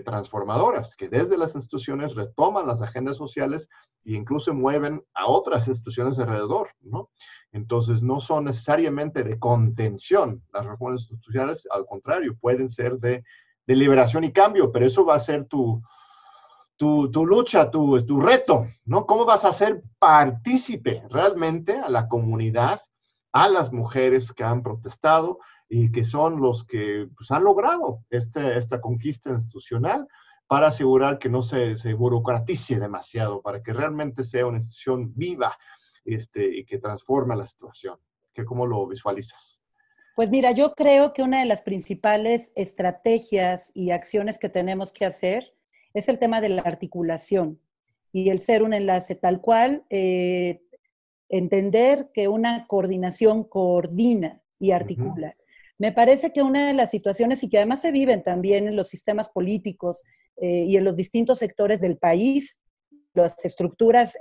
transformadoras, que desde las instituciones retoman las agendas sociales e incluso mueven a otras instituciones alrededor, ¿no? Entonces, no son necesariamente de contención las reformas institucionales, al contrario, pueden ser de liberación y cambio, pero eso va a ser tu tu lucha, tu reto, ¿no? ¿Cómo vas a hacer partícipe realmente a la comunidad, a las mujeres que han protestado y que son los que pues, han logrado esta conquista institucional para asegurar que no se burocratice demasiado, para que realmente sea una institución viva y que transforme la situación? ¿Cómo lo visualizas? Pues mira, yo creo que una de las principales estrategias y acciones que tenemos que hacer es el tema de la articulación y el ser un enlace tal cual, entender que una coordinación coordina y articula. Me parece que una de las situaciones, y que además se viven también en los sistemas políticos y en los distintos sectores del país, las estructuras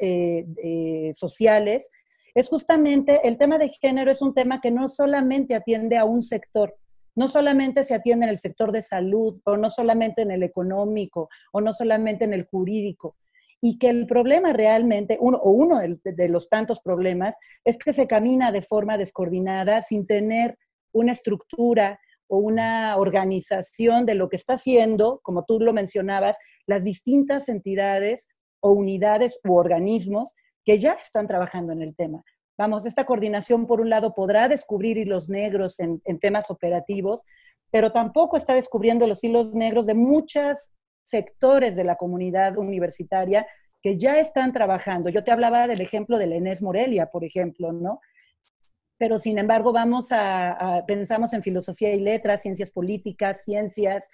sociales, es justamente el tema de género. Es un tema que no solamente atiende a un sector, no solamente se atiende en el sector de salud, o no solamente en el económico, o no solamente en el jurídico, y que el problema realmente, uno de los tantos problemas, es que se camina de forma descoordinada, sin tener una estructura o una organización de lo que está haciendo, como tú lo mencionabas, las distintas entidades o unidades u organismos que ya están trabajando en el tema. Vamos, esta coordinación, por un lado, podrá descubrir hilos negros en temas operativos, pero tampoco está descubriendo los hilos negros de muchos sectores de la comunidad universitaria que ya están trabajando. Yo te hablaba del ejemplo de la Inés Morelia, por ejemplo, ¿no? Pero, sin embargo, pensamos en filosofía y letras, ciencias políticas, ciencias,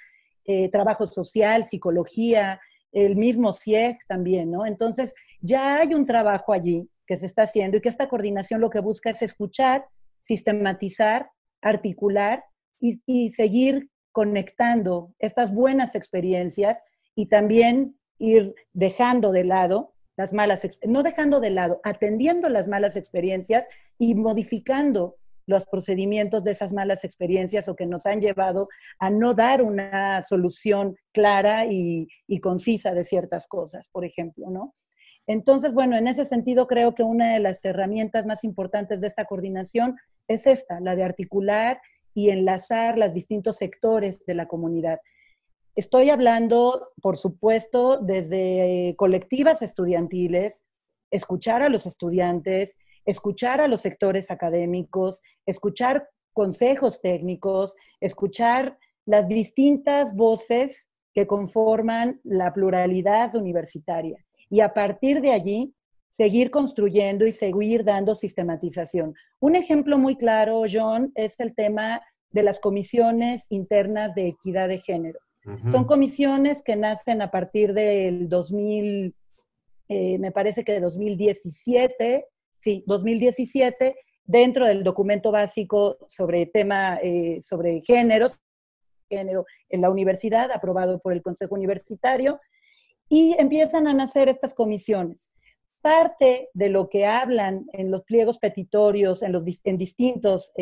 trabajo social, psicología, el mismo CIEG también, ¿no? Entonces, ya hay un trabajo allí que se está haciendo y que esta coordinación lo que busca es escuchar, sistematizar, articular y seguir conectando estas buenas experiencias y también ir dejando de lado las malas, no dejando de lado, atendiendo las malas experiencias y modificando los procedimientos de esas malas experiencias o que nos han llevado a no dar una solución clara y concisa de ciertas cosas, por ejemplo, ¿no? Entonces, bueno, en ese sentido creo que una de las herramientas más importantes de esta coordinación es esta, la de articular y enlazar los distintos sectores de la comunidad. Estoy hablando, por supuesto, desde colectivas estudiantiles, escuchar a los estudiantes, escuchar a los sectores académicos, escuchar consejos técnicos, escuchar las distintas voces que conforman la pluralidad universitaria. Y a partir de allí, seguir construyendo y seguir dando sistematización. Un ejemplo muy claro, John, es el tema de las comisiones internas de equidad de género. Son comisiones que nacen a partir del 2000, me parece que de 2017, sí, 2017, dentro del documento básico sobre sobre género en la universidad, aprobado por el Consejo Universitario, y empiezan a nacer estas comisiones. Parte de lo que hablan en los pliegos petitorios, en distintos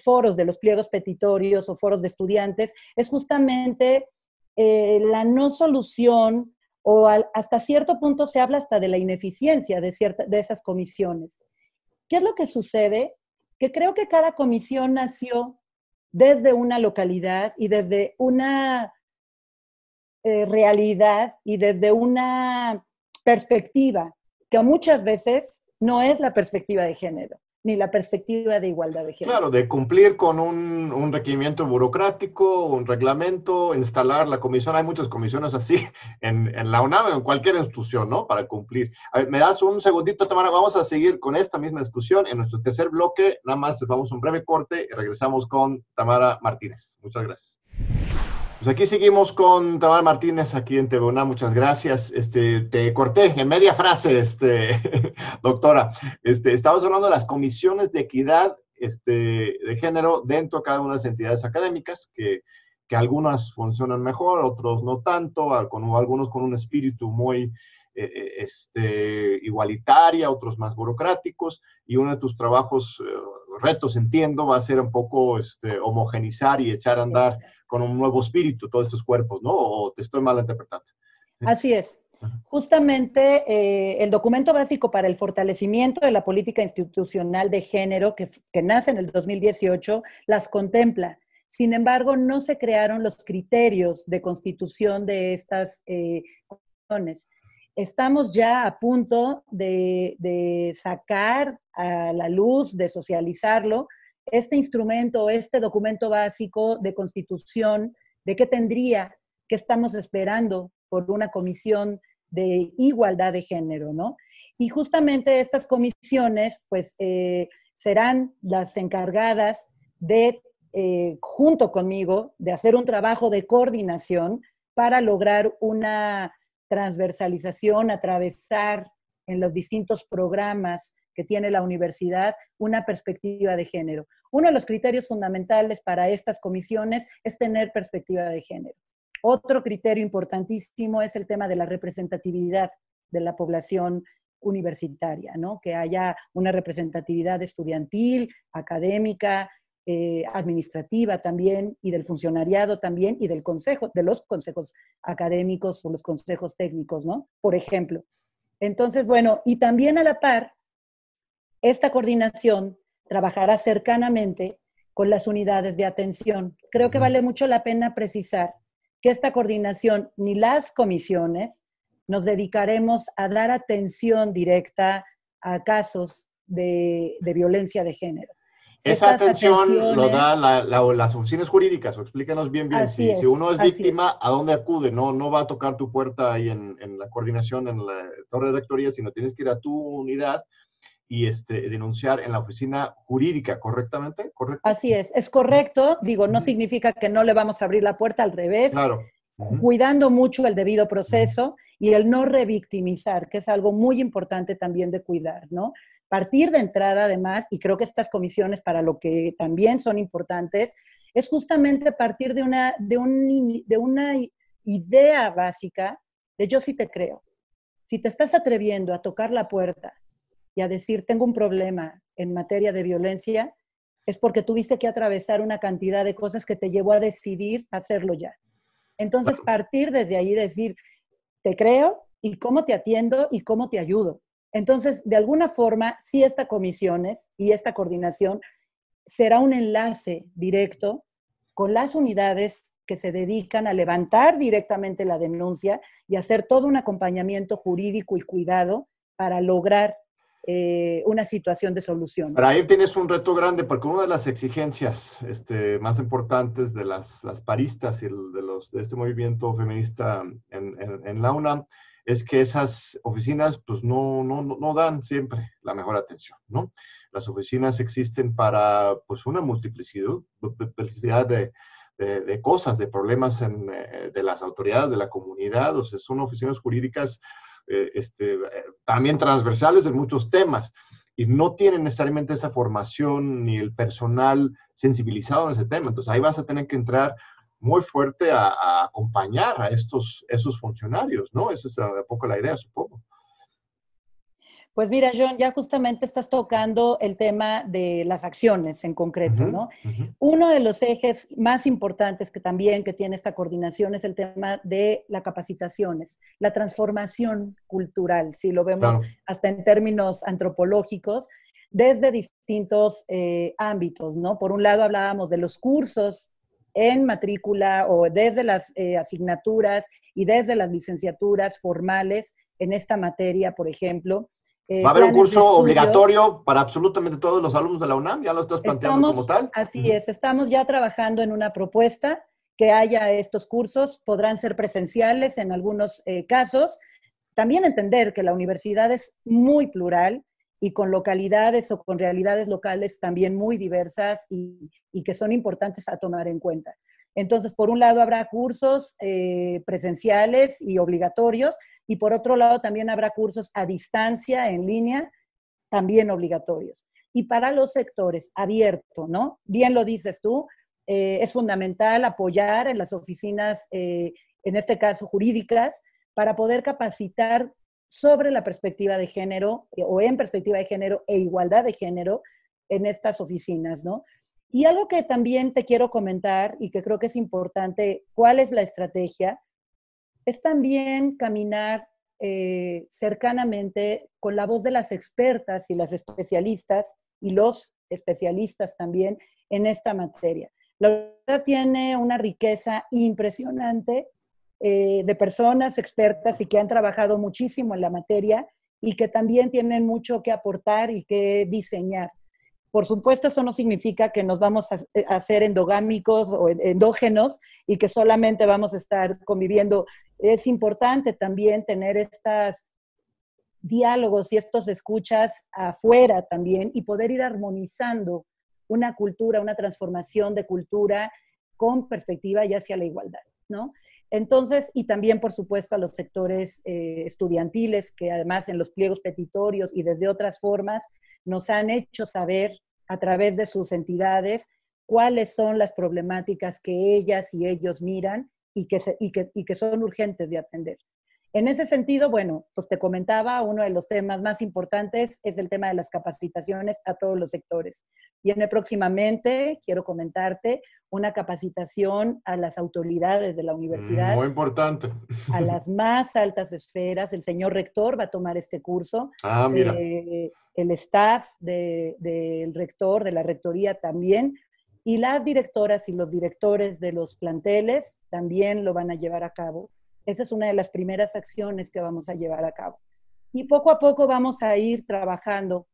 foros de los pliegos petitorios o foros de estudiantes, es justamente la no solución, o hasta cierto punto se habla hasta de la ineficiencia de esas comisiones. ¿Qué es lo que sucede? Que creo que cada comisión nació desde una localidad y desde una realidad y desde una perspectiva que muchas veces no es la perspectiva de género, ni la perspectiva de igualdad de género. Claro, de cumplir con un requerimiento burocrático, un reglamento, instalar la comisión. Hay muchas comisiones así en la UNAM, en cualquier institución, ¿no? Para cumplir. A ver, ¿me das un segundito, Tamara? Vamos a seguir con esta misma discusión en nuestro tercer bloque. Nada más vamos a un breve corte y regresamos con Tamara Martínez. Muchas gracias. Pues aquí seguimos con Tamara Martínez, aquí en TV UNAM. Muchas gracias. Te corté en media frase, doctora. Estamos hablando de las comisiones de equidad de género dentro de cada una de las entidades académicas, que algunas funcionan mejor, otros no tanto, algunos con un espíritu muy igualitaria, otros más burocráticos, y uno de tus trabajos, retos, entiendo, va a ser un poco homogenizar y echar a andar con un nuevo espíritu todos estos cuerpos, ¿no? ¿O te estoy mal interpretando? Así es. Justamente el documento básico para el fortalecimiento de la política institucional de género que nace en el 2018 las contempla. Sin embargo, no se crearon los criterios de constitución de estas comisiones. Estamos ya a punto de sacar a la luz, de socializarlo, este instrumento, este documento básico de constitución, de qué tendría, qué estamos esperando por una comisión de igualdad de género, ¿no? Y justamente estas comisiones, pues, serán las encargadas de, junto conmigo, de hacer un trabajo de coordinación para lograr una transversalización, atravesar en los distintos programas que tiene la universidad una perspectiva de género. Uno de los criterios fundamentales para estas comisiones es tener perspectiva de género. Otro criterio importantísimo es el tema de la representatividad de la población universitaria, ¿no? Que haya una representatividad estudiantil, académica, administrativa también, y del funcionariado también, y del consejo, de los consejos académicos o los consejos técnicos, ¿no? Por ejemplo. Entonces, bueno, y también a la par, esta coordinación trabajará cercanamente con las unidades de atención. Creo que vale mucho la pena precisar que esta coordinación, ni las comisiones, nos dedicaremos a dar atención directa a casos de violencia de género. Esa Estas atención lo atenciones, da las oficinas jurídicas, o explícanos bien, así si es, uno es así es. víctima, ¿a dónde acude? No va a tocar tu puerta ahí en la coordinación, en la torre de rectoría, sino tienes que ir a tu unidad y denunciar en la oficina jurídica, ¿correctamente? ¿Correcto? Así es correcto. Digo, no significa que no le vamos a abrir la puerta, al revés, Claro. cuidando mucho el debido proceso y el no revictimizar, que es algo muy importante también de cuidar, ¿no? Partir de entrada, además, y creo que estas comisiones para lo que también son importantes, es justamente partir de una idea básica de yo sí te creo. Si te estás atreviendo a tocar la puerta y a decir, tengo un problema en materia de violencia, es porque tuviste que atravesar una cantidad de cosas que te llevó a decidir hacerlo ya. Entonces, partir desde ahí, decir, te creo y cómo te atiendo y cómo te ayudo. Entonces, de alguna forma, sí, estas comisiones y esta coordinación será un enlace directo con las unidades que se dedican a levantar directamente la denuncia y hacer todo un acompañamiento jurídico y cuidado para lograr una situación de solución. Pero ahí tienes un reto grande, porque una de las exigencias más importantes de las paristas y de este movimiento feminista en la UNAM es que esas oficinas pues no dan siempre la mejor atención, ¿no? Las oficinas existen para pues una multiplicidad de cosas, de problemas de las autoridades, de la comunidad, o sea, son oficinas jurídicas también transversales en muchos temas y no tienen necesariamente esa formación ni el personal sensibilizado en ese tema. Entonces ahí vas a tener que entrar muy fuerte a acompañar a esos funcionarios, ¿no? Esa es un poco la idea, supongo. Pues mira, John, ya justamente estás tocando el tema de las acciones en concreto, ¿no? Uno de los ejes más importantes que tiene esta coordinación es el tema de las capacitaciones, la transformación cultural, si lo vemos hasta en términos antropológicos, desde distintos ámbitos, ¿no? Por un lado hablábamos de los cursos en matrícula o desde las asignaturas y desde las licenciaturas formales en esta materia, por ejemplo. ¿Va a haber un curso obligatorio para absolutamente todos los alumnos de la UNAM? ¿Ya lo estás planteando como tal? Así es, estamos ya trabajando en una propuesta que haya estos cursos, podrán ser presenciales en algunos casos. También entender que la universidad es muy plural y con localidades o con realidades locales también muy diversas y que son importantes a tomar en cuenta. Entonces, por un lado habrá cursos presenciales y obligatorios, y por otro lado también habrá cursos a distancia, en línea, también obligatorios. Y para los sectores, abierto, ¿no? Bien lo dices tú, es fundamental apoyar en las oficinas, en este caso jurídicas, para poder capacitar sobre la perspectiva de género, o en perspectiva de género e igualdad de género en estas oficinas, ¿no? Y algo que también te quiero comentar y que creo que es importante, ¿cuál es la estrategia? Es también caminar cercanamente con la voz de las expertas y las especialistas y los especialistas también en esta materia. La universidad tiene una riqueza impresionante de personas expertas y que han trabajado muchísimo en la materia y que también tienen mucho que aportar y que diseñar. Por supuesto, eso no significa que nos vamos a hacer endogámicos o endógenos y que solamente vamos a estar conviviendo. Es importante también tener estos diálogos y estos escuchas afuera también y poder ir armonizando una cultura, una transformación de cultura con perspectiva ya hacia la igualdad, ¿no? Entonces, y también, por supuesto, a los sectores estudiantiles, que además en los pliegos petitorios y desde otras formas nos han hecho saber a través de sus entidades cuáles son las problemáticas que ellas y ellos miran y que son urgentes de atender. En ese sentido, bueno, pues te comentaba, uno de los temas más importantes es el tema de las capacitaciones a todos los sectores. Viene próximamente, quiero comentarte, una capacitación a las autoridades de la universidad. Muy importante. A las más altas esferas. El señor rector va a tomar este curso. Ah, mira. El staff del rector, de la rectoría también. Y las directoras y los directores de los planteles también lo van a llevar a cabo. Esa es una de las primeras acciones que vamos a llevar a cabo. Y poco a poco vamos a ir trabajando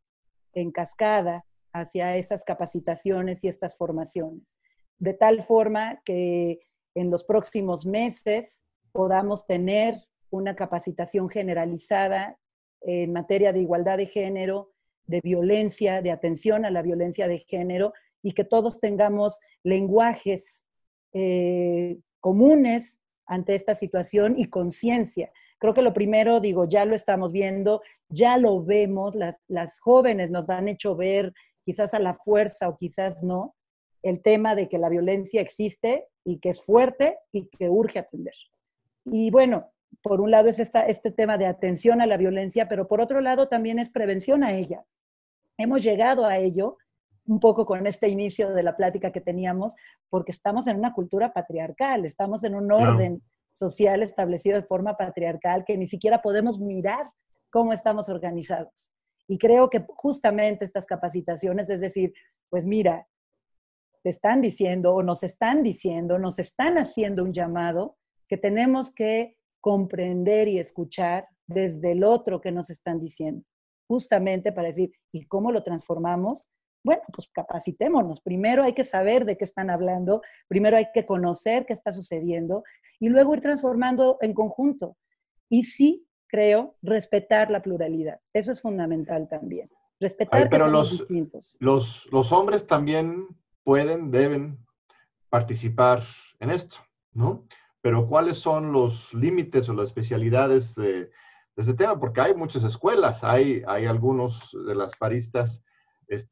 en cascada hacia esas capacitaciones y estas formaciones, de tal forma que en los próximos meses podamos tener una capacitación generalizada en materia de igualdad de género, de violencia, de atención a la violencia de género, y que todos tengamos lenguajes comunes ante esta situación y conciencia. Creo que lo primero, digo, ya lo estamos viendo, ya lo vemos, las jóvenes nos han hecho ver, quizás a la fuerza o quizás no, el tema de que la violencia existe y que es fuerte y que urge atender. Y bueno, por un lado es este tema de atención a la violencia, pero por otro lado también es prevención a ella. Hemos llegado a ello un poco con este inicio de la plática que teníamos, porque estamos en una cultura patriarcal, estamos en un orden social establecido de forma patriarcal que ni siquiera podemos mirar cómo estamos organizados. Y creo que justamente estas capacitaciones, es decir, pues mira, te están diciendo o nos están diciendo, nos están haciendo un llamado que tenemos que comprender y escuchar desde el otro que nos están diciendo, justamente para decir, ¿y cómo lo transformamos? Bueno, pues capacitémonos. Primero hay que saber de qué están hablando, primero hay que conocer qué está sucediendo y luego ir transformando en conjunto. Y sí, creo, respetar la pluralidad. Eso es fundamental también. Respetar que somos distintos. Los hombres también pueden, deben participar en esto, ¿no? Pero ¿cuáles son los límites o las especialidades de este tema? Porque hay muchas escuelas, hay algunos de las paristas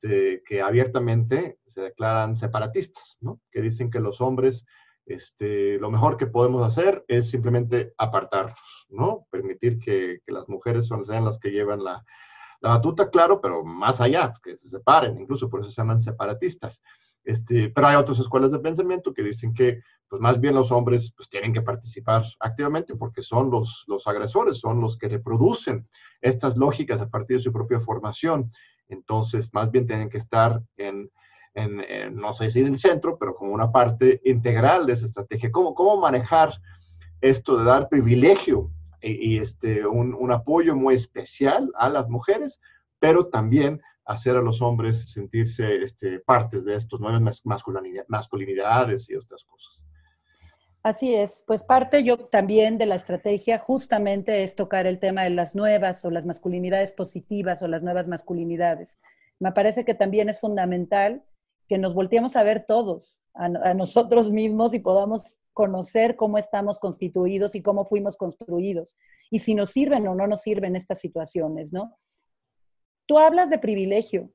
que abiertamente se declaran separatistas, ¿no? Que dicen que los hombres, lo mejor que podemos hacer es simplemente apartarnos, ¿no? Permitir que las mujeres sean las que llevan la batuta, claro, pero más allá, que se separen, incluso por eso se llaman separatistas. Pero hay otras escuelas de pensamiento que dicen que, pues más bien los hombres pues, tienen que participar activamente porque son los agresores, son los que reproducen estas lógicas a partir de su propia formación. Entonces, más bien tienen que estar no sé si en el centro, pero como una parte integral de esa estrategia. ¿Cómo manejar esto de dar privilegio y un apoyo muy especial a las mujeres, pero también hacer a los hombres sentirse partes de estos nuevas masculinidades y otras cosas? Así es, pues parte yo también de la estrategia justamente es tocar el tema de las nuevas o las masculinidades positivas o las nuevas masculinidades. Me parece que también es fundamental que nos volteemos a ver todos, a nosotros mismos y podamos conocer cómo estamos constituidos y cómo fuimos construidos y si nos sirven o no nos sirven estas situaciones, ¿no? Tú hablas de privilegio,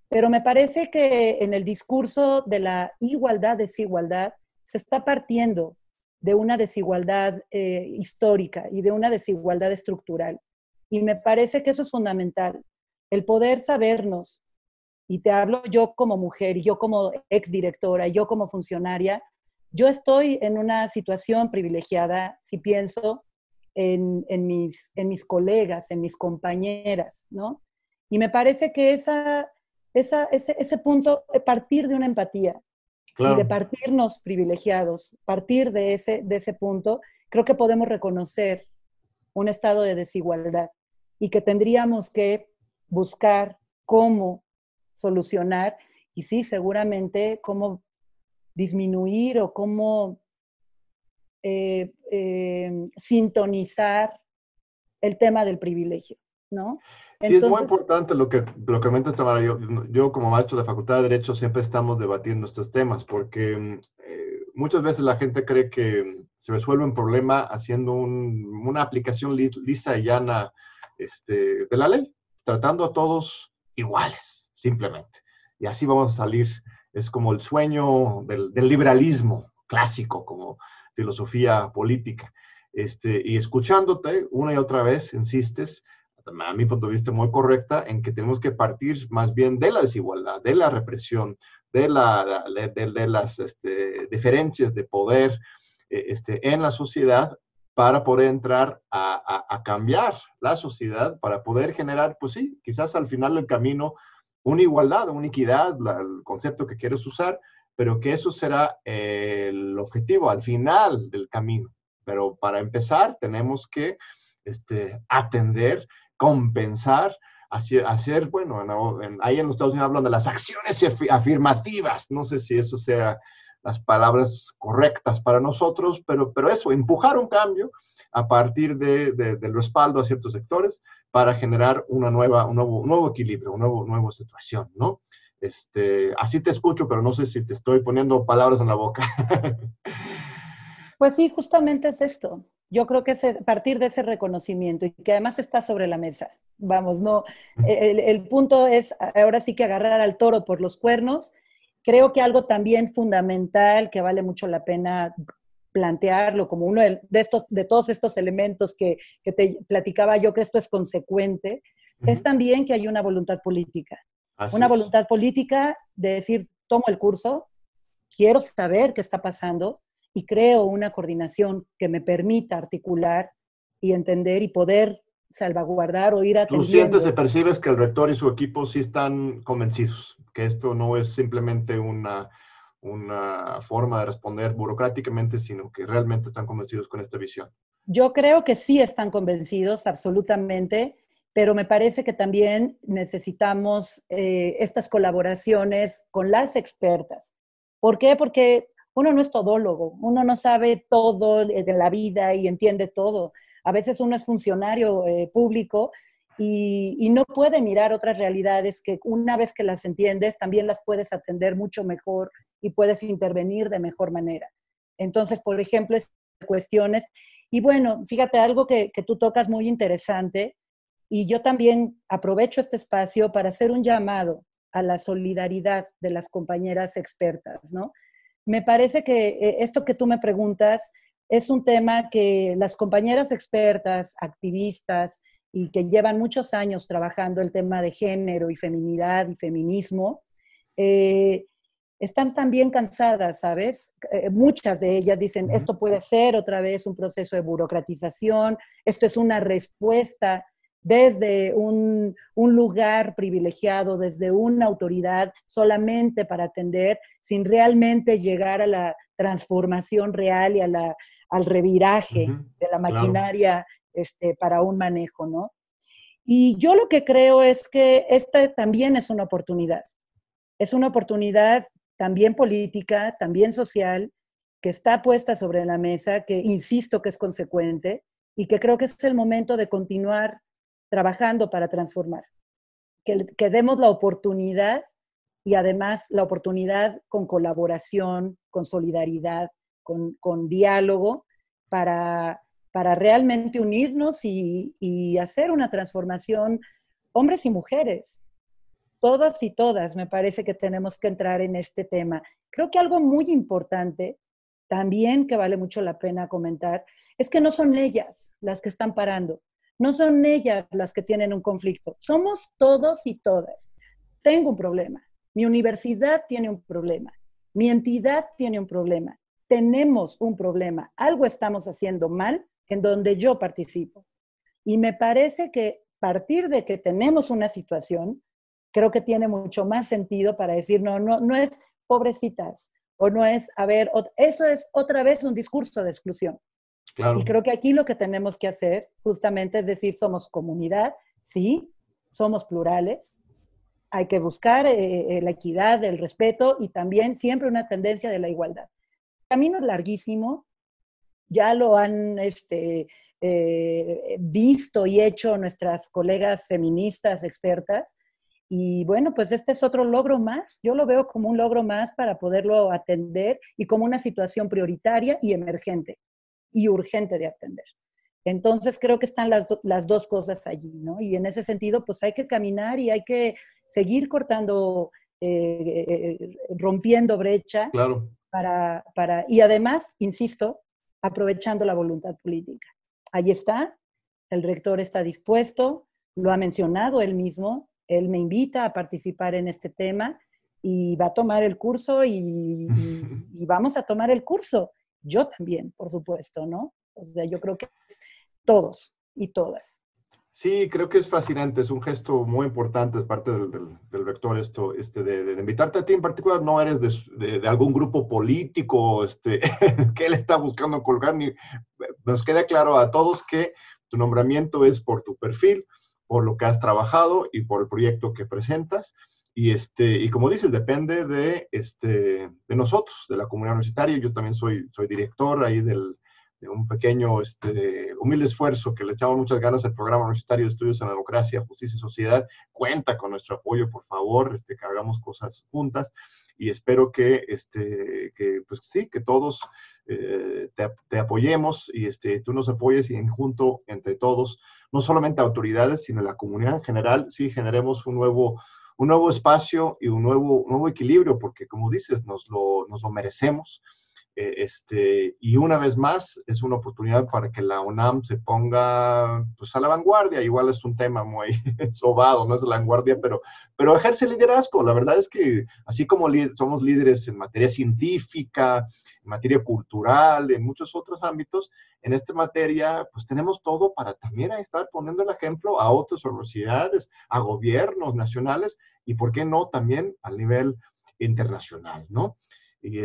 pero me parece que en el discurso de la igualdad-desigualdad se está partiendo de una desigualdad histórica y de una desigualdad estructural. Y me parece que eso es fundamental, el poder sabernos, y te hablo yo como mujer, y yo como exdirectora, y yo como funcionaria, yo estoy en una situación privilegiada si pienso en mis colegas, en mis compañeras, ¿no? Y me parece que ese punto, partir de una empatía, Y de Claro. partirnos privilegiados, partir de ese punto, creo que podemos reconocer un estado de desigualdad y que tendríamos que buscar cómo solucionar y sí, seguramente cómo disminuir o cómo sintonizar el tema del privilegio, ¿no? Sí, es muy Entonces, importante lo que comentas, Tamara. Yo como maestro de Facultad de Derecho siempre estamos debatiendo estos temas porque muchas veces la gente cree que se resuelve un problema haciendo una aplicación lisa y llana de la ley, tratando a todos iguales, simplemente. Y así vamos a salir. Es como el sueño del liberalismo clásico, como filosofía política. Y escuchándote una y otra vez, insistes a mi punto de vista, muy correcta en que tenemos que partir más bien de la desigualdad, de la represión, de las diferencias de poder en la sociedad para poder entrar a cambiar la sociedad, para poder generar, pues sí, quizás al final del camino, una igualdad, una equidad, el concepto que quieres usar, pero que eso será el objetivo al final del camino. Pero para empezar, tenemos que atender, compensar, hacer, bueno, ahí en los Estados Unidos hablan de las acciones afirmativas, no sé si eso sea las palabras correctas para nosotros, pero eso, empujar un cambio a partir del respaldo a ciertos sectores para generar un nuevo equilibrio, una nueva situación, ¿no? Así te escucho, pero no sé si te estoy poniendo palabras en la boca. pues sí, justamente es esto. Yo creo que es partir de ese reconocimiento y que además está sobre la mesa. Vamos, no, el punto es ahora sí que agarrar al toro por los cuernos. Creo que algo también fundamental que vale mucho la pena plantearlo como uno de todos estos elementos que te platicaba yo, que esto es consecuente, es también que hay una voluntad política. Así Una es. voluntad política de decir, tomo el curso, quiero saber qué está pasando y creo una coordinación que me permita articular y entender y poder salvaguardar o ir Tú sientes y atendiendo. percibes que el rector y su equipo sí están convencidos, que esto no es simplemente una forma de responder burocráticamente, sino que realmente están convencidos con esta visión. Yo creo que sí están convencidos, absolutamente, pero me parece que también necesitamos estas colaboraciones con las expertas. ¿Por qué? Porque uno no es todólogo, uno no sabe todo de la vida y entiende todo. A veces uno es funcionario público y no puede mirar otras realidades que una vez que las entiendes, también las puedes atender mucho mejor y puedes intervenir de mejor manera. Entonces, por ejemplo, cuestiones y bueno, fíjate, algo que tú tocas muy interesante, y yo también aprovecho este espacio para hacer un llamado a la solidaridad de las compañeras expertas, ¿no? Me parece que esto que tú me preguntas es un tema que las compañeras expertas, activistas y que llevan muchos años trabajando el tema de género y feminidad y feminismo, eh, están también cansadas, ¿sabes? Muchas de ellas dicen, esto puede ser otra vez un proceso de burocratización, esto es una respuesta desde un lugar privilegiado, desde una autoridad solamente para atender, sin realmente llegar a la transformación real y al reviraje de la Claro. maquinaria para un manejo, ¿no? Y yo lo que creo es que esta también es una oportunidad también política, también social, que está puesta sobre la mesa, que insisto que es consecuente y que creo que es el momento de continuar trabajando para transformar. Que demos la oportunidad y además la oportunidad con colaboración, con solidaridad, con diálogo, para realmente unirnos y hacer una transformación, hombres y mujeres, todos y todas, me parece que tenemos que entrar en este tema. Creo que algo muy importante, también que vale mucho la pena comentar, es que no son ellas las que están parando, no son ellas las que tienen un conflicto, somos todos y todas. Tengo un problema, mi universidad tiene un problema, mi entidad tiene un problema, tenemos un problema, algo estamos haciendo mal en donde yo participo. Y me parece que partir de que tenemos una situación, creo que tiene mucho más sentido para decir, no es pobrecitas, o no es, a ver, eso es otra vez un discurso de exclusión. Claro. Y creo que aquí lo que tenemos que hacer justamente es decir, somos comunidad, sí, somos plurales, hay que buscar la equidad, el respeto y también siempre una tendencia de la igualdad. El camino es larguísimo, ya lo han visto y hecho nuestras colegas feministas expertas, y bueno, pues este es otro logro más. Yo lo veo como un logro más para poderlo atender y como una situación prioritaria y emergente y urgente de atender. Entonces creo que están las dos cosas allí, ¿no? Y en ese sentido, pues hay que caminar y hay que seguir cortando, rompiendo brecha. Claro. Y además, insisto, aprovechando la voluntad política. Ahí está, el rector está dispuesto, lo ha mencionado él mismo, él me invita a participar en este tema y va a tomar el curso y vamos a tomar el curso. Yo también, por supuesto, ¿no? O sea, yo creo que todos y todas. Sí, creo que es fascinante, es un gesto muy importante, es parte del rector esto, de invitarte a ti en particular. No eres de algún grupo político que él está buscando colgar, ni nos queda claro a todos que tu nombramiento es por tu perfil, por lo que has trabajado y por el proyecto que presentas. Y como dices, depende de nosotros, de la comunidad universitaria. Yo también soy director ahí de un pequeño, humilde esfuerzo que le echamos muchas ganas al Programa Universitario de Estudios en la Democracia, Justicia y Sociedad. Cuenta con nuestro apoyo, por favor, que hagamos cosas juntas, y espero que pues sí, que todos te apoyemos y tú nos apoyes, y junto entre todos, no solamente autoridades, sino la comunidad en general, sí generemos un nuevo espacio y un nuevo equilibrio, porque como dices, nos lo merecemos. Y una vez más es una oportunidad para que la UNAM se ponga pues a la vanguardia. Igual es un tema muy sobado, no es la vanguardia, pero ejerce liderazgo. La verdad es que así como somos líderes en materia científica, en materia cultural, en muchos otros ámbitos, en esta materia pues tenemos todo para también estar poniendo el ejemplo a otras universidades, a gobiernos nacionales y por qué no también a nivel internacional, ¿no? Y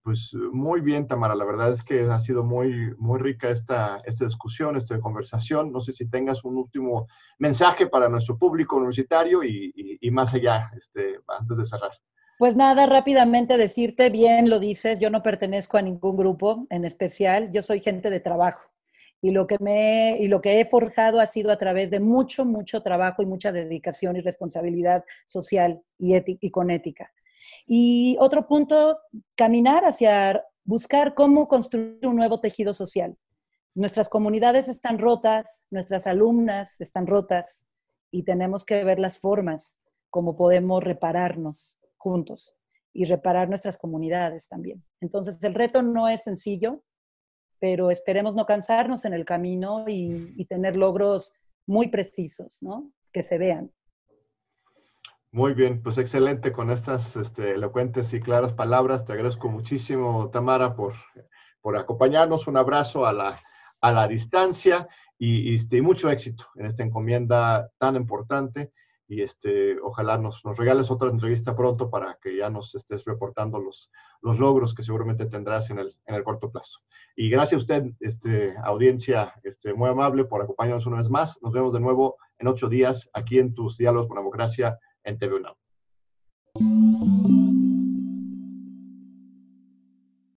pues muy bien, Tamara, la verdad es que ha sido muy, muy rica esta discusión, esta conversación. No sé si tengas un último mensaje para nuestro público universitario y más allá, antes de cerrar. Pues nada, rápidamente decirte, bien lo dices, yo no pertenezco a ningún grupo en especial, yo soy gente de trabajo. Y lo que he forjado ha sido a través de mucho, mucho trabajo y mucha dedicación y responsabilidad social y con ética. Y otro punto, caminar hacia buscar cómo construir un nuevo tejido social. Nuestras comunidades están rotas, nuestras alumnas están rotas y tenemos que ver las formas como podemos repararnos juntos y reparar nuestras comunidades también. Entonces, el reto no es sencillo, pero esperemos no cansarnos en el camino y tener logros muy precisos, ¿no? Que se vean. Muy bien, pues excelente con estas elocuentes y claras palabras. Te agradezco muchísimo, Tamara, por acompañarnos. Un abrazo a la distancia y mucho éxito en esta encomienda tan importante. Y ojalá nos regales otra entrevista pronto para que ya nos estés reportando los logros que seguramente tendrás en el corto plazo. Y gracias a usted, audiencia muy amable, por acompañarnos una vez más. Nos vemos de nuevo en 8 días aquí en tus Diálogos con Democracia en TV UNAM.